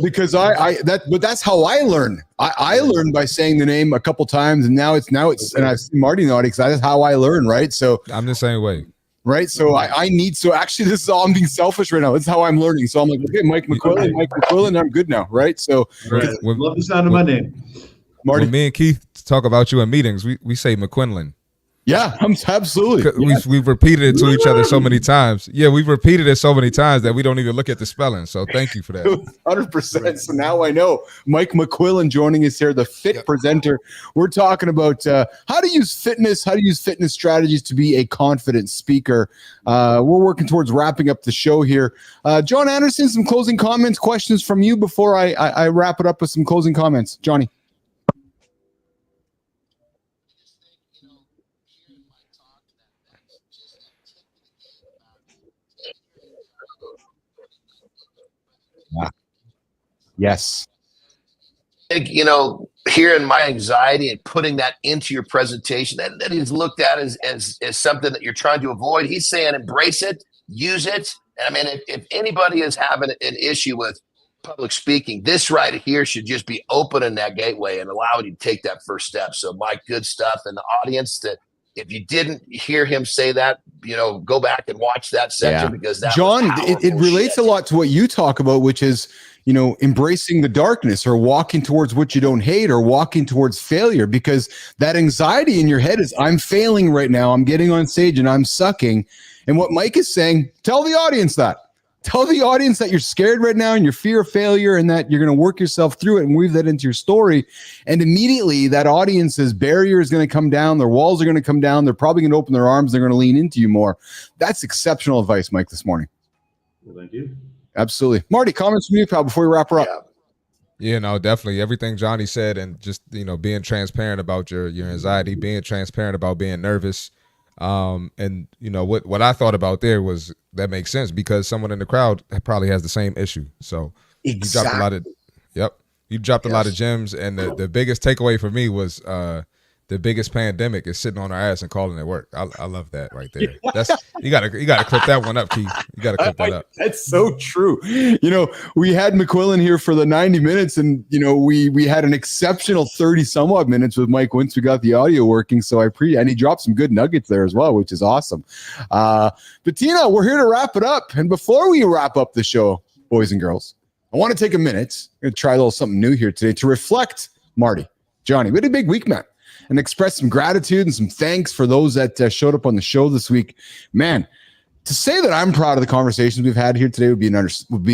Because but that's how I learn. I learned by saying the name a couple times, and now it's and I've seen Marty in the audience. That's how I learn, right? So I'm the same way. Right. So actually this is all, I'm being selfish right now. This is how I'm learning. So I'm like, okay, Mike McQuillan, I'm good now. Right. So love the sound of my name. Marty. When me and Keith talk about you in meetings, we say McQuinlan. Yeah, absolutely. We've repeated it to each other so many times. Yeah, we've repeated it so many times that we don't even look at the spelling. So thank you for that. 100%. So now I know. Mike McQuillan joining us here, the fit presenter. We're talking about how to use fitness strategies to be a confident speaker. We're working towards wrapping up the show here. Jon Andersen, some closing comments, questions from you before I wrap it up with some closing comments. Johnny. Yes. I think, hearing my anxiety and putting that into your presentation, that is looked at as something that you're trying to avoid. He's saying embrace it, use it. And if anybody is having an issue with public speaking, this right here should just be opening that gateway and allowing you to take that first step. So Mike, good stuff. And the audience, that if you didn't hear him say that, go back and watch that section, because that John, it relates a lot to what you talk about, which is, embracing the darkness, or walking towards what you don't hate, or walking towards failure, because that anxiety in your head is, I'm failing right now. I'm getting on stage and I'm sucking. And what Mike is saying, tell the audience that you're scared right now and your fear of failure, and that you're going to work yourself through it and weave that into your story. And immediately that audience's barrier is going to come down. Their walls are going to come down. They're probably going to open their arms. They're going to lean into you more. That's exceptional advice, Mike, this morning. Well, thank you. Absolutely. Marty, comments from you, pal, before we wrap her up. Yeah, no, definitely. Everything Johnny said, and just, being transparent about your anxiety, being transparent about being nervous. And what I thought about there was, that makes sense, because someone in the crowd probably has the same issue. So exactly. You dropped a lot of gems. And the biggest takeaway for me was, the biggest pandemic is sitting on our ass and calling it work. I love that right there. That's you gotta clip that one up, Keith. You gotta clip that up. That's so true. We had McQuillan here for the 90 minutes, and we had an exceptional 30 some odd minutes with Mike once we got the audio working. So and he dropped some good nuggets there as well, which is awesome. But Tina, we're here to wrap it up. And before we wrap up the show, boys and girls, I want to take a minute and try a little something new here today to reflect, Marty, Johnny. We had a big week, man, and express some gratitude and some thanks for those that showed up on the show this week. Man, to say that I'm proud of the conversations we've had here today would be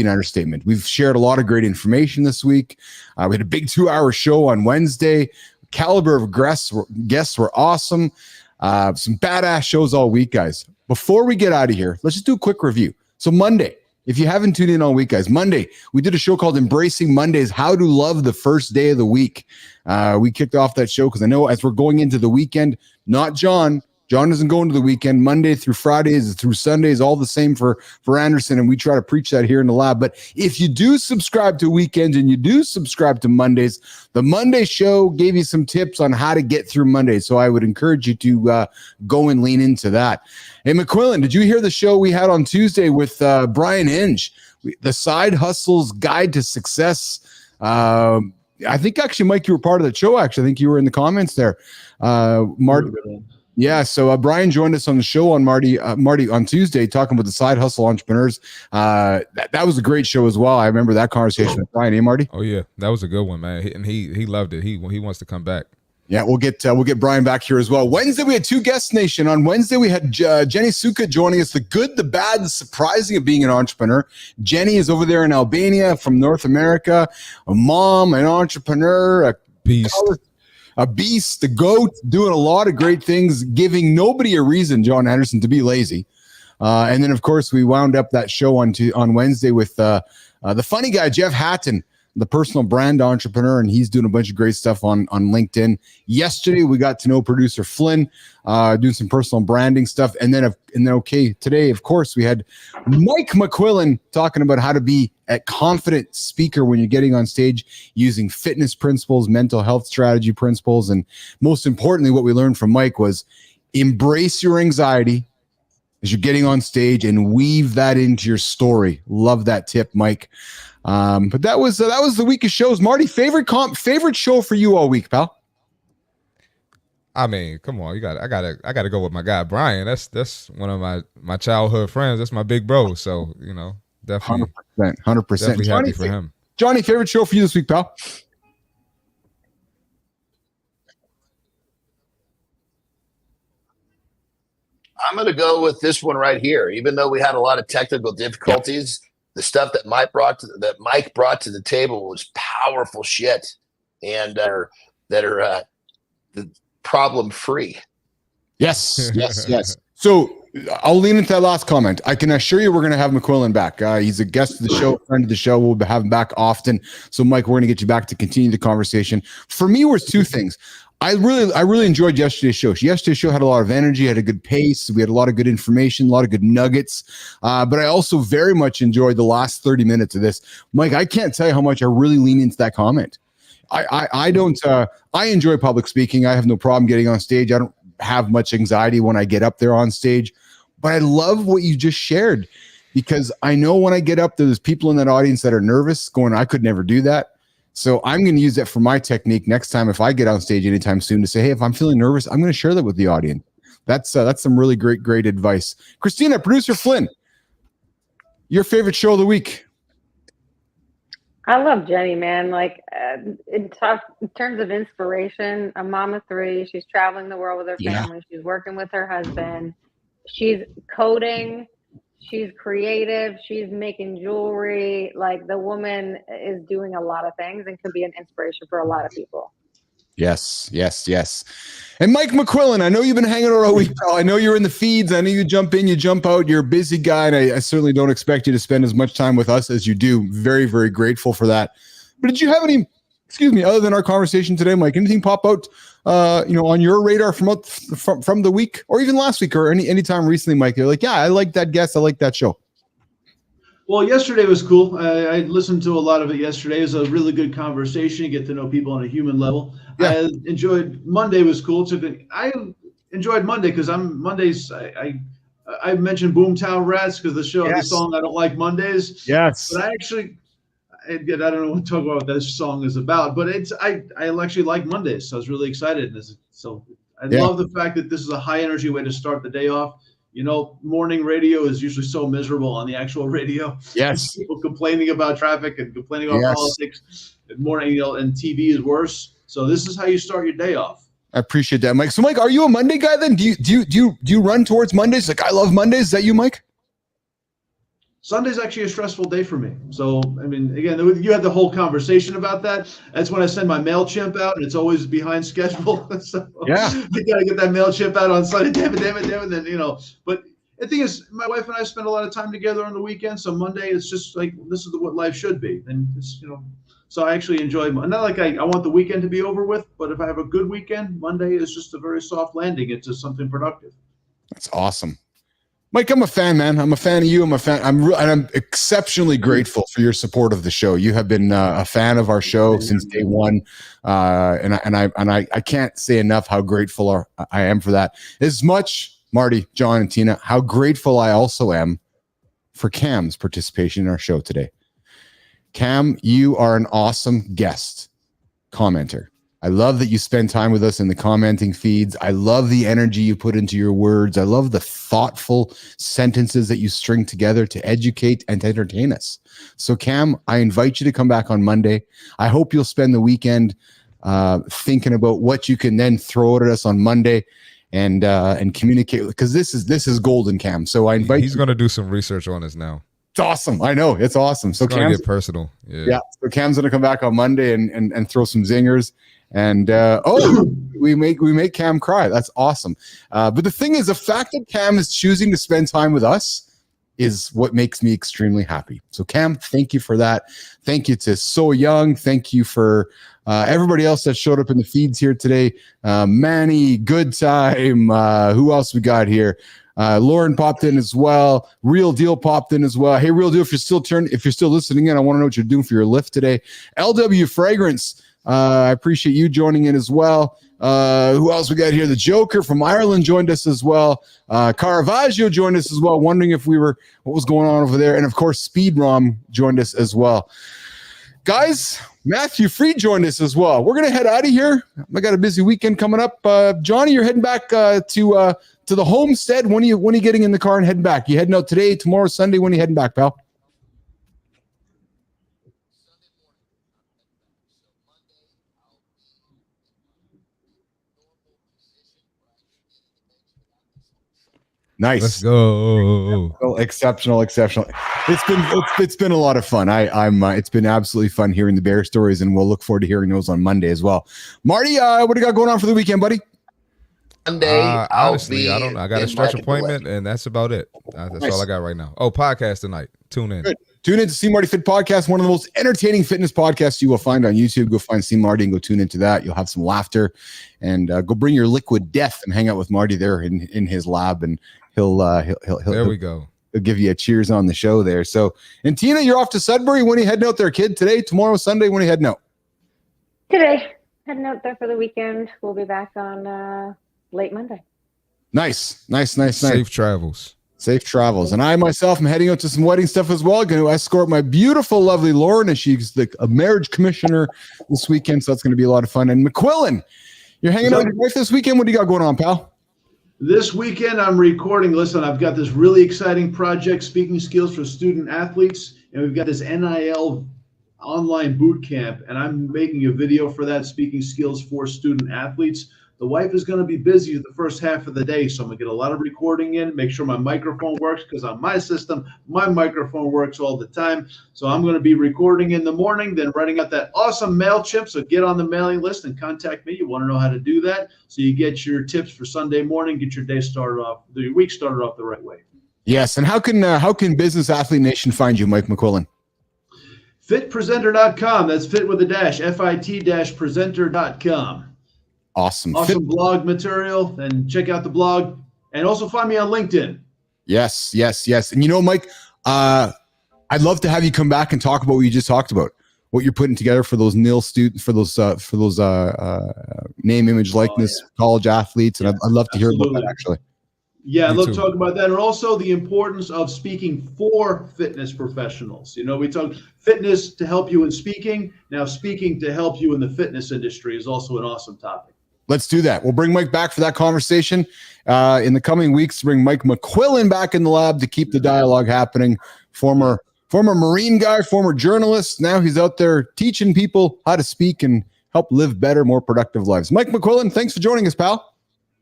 an understatement. We've shared a lot of great information this week. We had a big 2-hour show on Wednesday. Caliber of guests were awesome. Some badass shows all week, guys. Before we get out of here, let's just do a quick review. So Monday, if you haven't tuned in all week, guys, Monday, we did a show called Embracing Mondays, How to Love the First Day of the Week. We kicked off that show because I know as we're going into the weekend, not John doesn't go into the weekend. Monday through Fridays through Sundays, all the same for Andersen, and we try to preach that here in the lab. But if you do subscribe to weekends and you do subscribe to Mondays, the Monday show gave you some tips on how to get through Mondays. So I would encourage you to go and lean into that. Hey, McQuillan, did you hear the show we had on Tuesday with Brian Hinge, the Side Hustle's Guide to Success? I think actually, Mike, you were part of the show. Actually, I think you were in the comments there. Marty. Yeah, so Brian joined us on the show on Marty on Tuesday talking about the side hustle entrepreneurs. That was a great show as well. I remember that conversation with Brian. Hey, Marty? Oh yeah, that was a good one, man. He loved it. He wants to come back. Yeah, we'll get Brian back here as well. Wednesday we had two guests, Nation. On Wednesday we had Jenny Suka joining us. The good, the bad, the surprising of being an entrepreneur. Jenny is over there in Albania from North America. A mom, an entrepreneur, a beast, the GOAT, doing a lot of great things, giving nobody a reason, Jon Andersen, to be lazy. And then, of course, we wound up that show on Wednesday with the funny guy, Jeff Hatton, the personal brand entrepreneur, and he's doing a bunch of great stuff on LinkedIn. Yesterday, we got to know producer Flynn, doing some personal branding stuff. And then today, of course, we had Mike McQuillan talking about how to be a confident speaker when you're getting on stage using fitness principles, mental health strategy principles. And most importantly, what we learned from Mike was embrace your anxiety as you're getting on stage and weave that into your story. Love that tip, Mike. But that was the week of shows. Marty, favorite show for you all week, pal? I mean, come on, I gotta go with my guy Brian. That's one of my childhood friends. That's my big bro. So definitely 100%. Definitely happy for him. Johnny, favorite show for you this week, pal? I'm going to go with this one right here. Even though we had a lot of technical difficulties, the stuff that Mike brought to the table was powerful shit, and that are problem free. Yes. So I'll lean into that last comment. I can assure you we're going to have McQuillan back. He's a guest of the show, friend of the show. We'll have him back often. So, Mike, we're going to get you back to continue the conversation. For me, was two things. I really enjoyed yesterday's show. Yesterday's show had a lot of energy, had a good pace. We had a lot of good information, a lot of good nuggets. But I also very much enjoyed the last 30 minutes of this. Mike, I can't tell you how much I really lean into that comment. I enjoy public speaking. I have no problem getting on stage. I don't have much anxiety when I get up there on stage. But I love what you just shared, because I know when I get up there, there's people in that audience that are nervous going, I could never do that. So I'm going to use that for my technique next time if I get on stage anytime soon to say, hey, if I'm feeling nervous, I'm going to share that with the audience. That's some really great advice. Christina, producer Flynn, your favorite show of the week? I love Jenny, man. Like in terms of inspiration, a mom of three. She's traveling the world with her family. She's working with her husband. She's coding. She's creative. She's making jewelry. Like, the woman is doing a lot of things and could be an inspiration for a lot of people. Yes. And Mike McQuillan, I know you've been hanging out all week, pal. I know you're in the feeds. I know you jump in, you jump out. You're a busy guy, and I certainly don't expect you to spend as much time with us as you do. Very, very grateful for that. But did you have any, other than our conversation today, Mike, anything pop out, on your radar from the week, or even last week, or any time recently, Mike? You're like, yeah, I like that guest. I like that show. Well, yesterday was cool. I listened to a lot of it yesterday. It was a really good conversation. You get to know people on a human level. Yeah. I enjoyed Monday was cool. I enjoyed Monday because Mondays. I mentioned Boomtown Rats because the song I don't like Mondays. Yes. But I don't know what to talk about what this song is about, but I actually like Mondays, so I was really excited. So I love the fact that this is a high energy way to start the day off. Morning radio is usually so miserable on the actual radio. Yes. People complaining about traffic and complaining about politics. And morning, and TV is worse. So this is how you start your day off. I appreciate that, Mike. So, Mike, are you a Monday guy then? Do you run towards Mondays? Like, I love Mondays. Is that you, Mike? Sunday's actually a stressful day for me. So, I mean, again, you had the whole conversation about that. That's when I send my MailChimp out, and it's always behind schedule. So Yeah. you got to get that MailChimp out on Sunday. Damn it. And then, but the thing is, my wife and I spend a lot of time together on the weekend. So Monday is just like, this is what life should be. And it's, so I actually enjoy, not like I want the weekend to be over with, but if I have a good weekend, Monday is just a very soft landing into something productive. That's awesome. Mike, I'm a fan, man. I'm a fan of you. I'm a fan. I'm exceptionally grateful for your support of the show. You have been a fan of our show since day one, and I can't say enough how grateful I am for that. As much, Marty, John, and Tina, how grateful I also am for Cam's participation in our show today. Cam, you are an awesome guest commenter. I love that you spend time with us in the commenting feeds. I love the energy you put into your words. I love the thoughtful sentences that you string together to educate and to entertain us. So, Cam, I invite you to come back on Monday. I hope you'll spend the weekend thinking about what you can then throw at us on Monday and communicate, because this is golden, Cam. So I invite He's going to do some research on us now. It's awesome. I know it's awesome. So it's gonna get personal. Yeah. So Cam's gonna come back on Monday and throw some zingers. And we make Cam cry. That's awesome. But the thing is, the fact that Cam is choosing to spend time with us is what makes me extremely happy. So Cam, thank you for that. Thank you to So Young. Thank you for everybody else that showed up in the feeds here today. Manny, Good Time. Who else we got here? Lauren popped in as well. Real Deal popped in as well. Hey, Real Deal, if you're still listening in, I want to know what you're doing for your lift today. LW Fragrance, I appreciate you joining in as well. Who else we got here? The Joker from Ireland joined us as well. Caravaggio joined us as well, wondering what was going on over there. And of course, Speed Rom joined us as well. Guys, Matthew Freed joined us as well. We're gonna head out of here. I got a busy weekend coming up. Johnny, you're heading back to the homestead. When are you getting in the car and heading back? You heading out today, tomorrow, Sunday? When are you heading back, pal? Nice. Let's go. Exceptional. It's been a lot of fun. It's been absolutely fun hearing the bear stories, and we'll look forward to hearing those on Monday as well. Marty, what do you got going on for the weekend, buddy? Monday, honestly, I don't know. I got a stretch appointment, and that's about it. That's all I got right now. Oh, podcast tonight. Tune in. Good. Tune in to CMartyFit Podcast, one of the most entertaining fitness podcasts you will find on YouTube. Go find CMarty and go tune into that. You'll have some laughter, and go bring your liquid death and hang out with Marty there in his lab, and he'll there we go. He'll give you a cheers on the show there. So, and Tina, you're off to Sudbury. When are you heading out there, kid? Today, tomorrow, Sunday? When are you heading out? Today, heading out there for the weekend. We'll be back on late Monday. Nice. Safe travels. And I myself am heading out to some wedding stuff as well. Going to escort my beautiful, lovely Lauren, and she's a marriage commissioner this weekend, so that's going to be a lot of fun. And McQuillan, you're hanging out with your wife this weekend. What do you got going on, pal? This weekend, I'm recording. Listen, I've got this really exciting project, Speaking Skills for Student Athletes, and we've got this NIL online boot camp, and I'm making a video for that, Speaking Skills for Student Athletes. The wife is going to be busy the first half of the day, so I'm going to get a lot of recording in, make sure my microphone works, because on my system, my microphone works all the time. So I'm going to be recording in the morning, then writing out that awesome MailChimp. So get on the mailing list and contact me. You want to know how to do that, so you get your tips for Sunday morning, get your day started off, your week started off the right way. Yes, and how can Business Athlete Nation find you, Mike McQuillan? Fitpresenter.com. That's fit with a dash, FIT-presenter.com. Awesome blog material, and check out the blog, and also find me on LinkedIn. Yes. And Mike, I'd love to have you come back and talk about what you just talked about, what you're putting together for those NIL students, for those name, image, likeness, college athletes. And I'd love to hear about that, actually. Yeah, I'd love to talk about that, and also the importance of speaking for fitness professionals. We talk fitness to help you in speaking. Now, speaking to help you in the fitness industry is also an awesome topic. Let's do that. We'll bring Mike back for that conversation in the coming weeks. Bring Mike McQuillan back in the lab to keep the dialogue happening. Former Marine guy, former journalist. Now he's out there teaching people how to speak and help live better, more productive lives. Mike McQuillan, thanks for joining us, pal.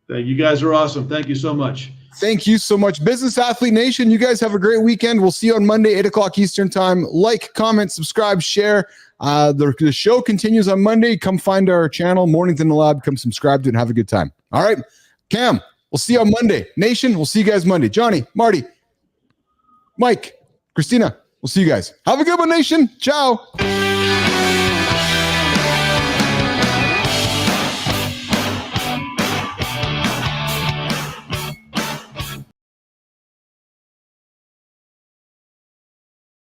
You guys are awesome. Thank you so much. Thank you so much. Business Athlete Nation, you guys have a great weekend. We'll see you on Monday, 8 o'clock Eastern time. Like, comment, subscribe, share. The show continues on Monday. Come find our channel, Mornings in the Lab. Come subscribe to it and have a good time. All right. Cam, we'll see you on Monday. Nation, we'll see you guys Monday. Johnny, Marty, Mike, Christina, we'll see you guys. Have a good one, Nation. Ciao.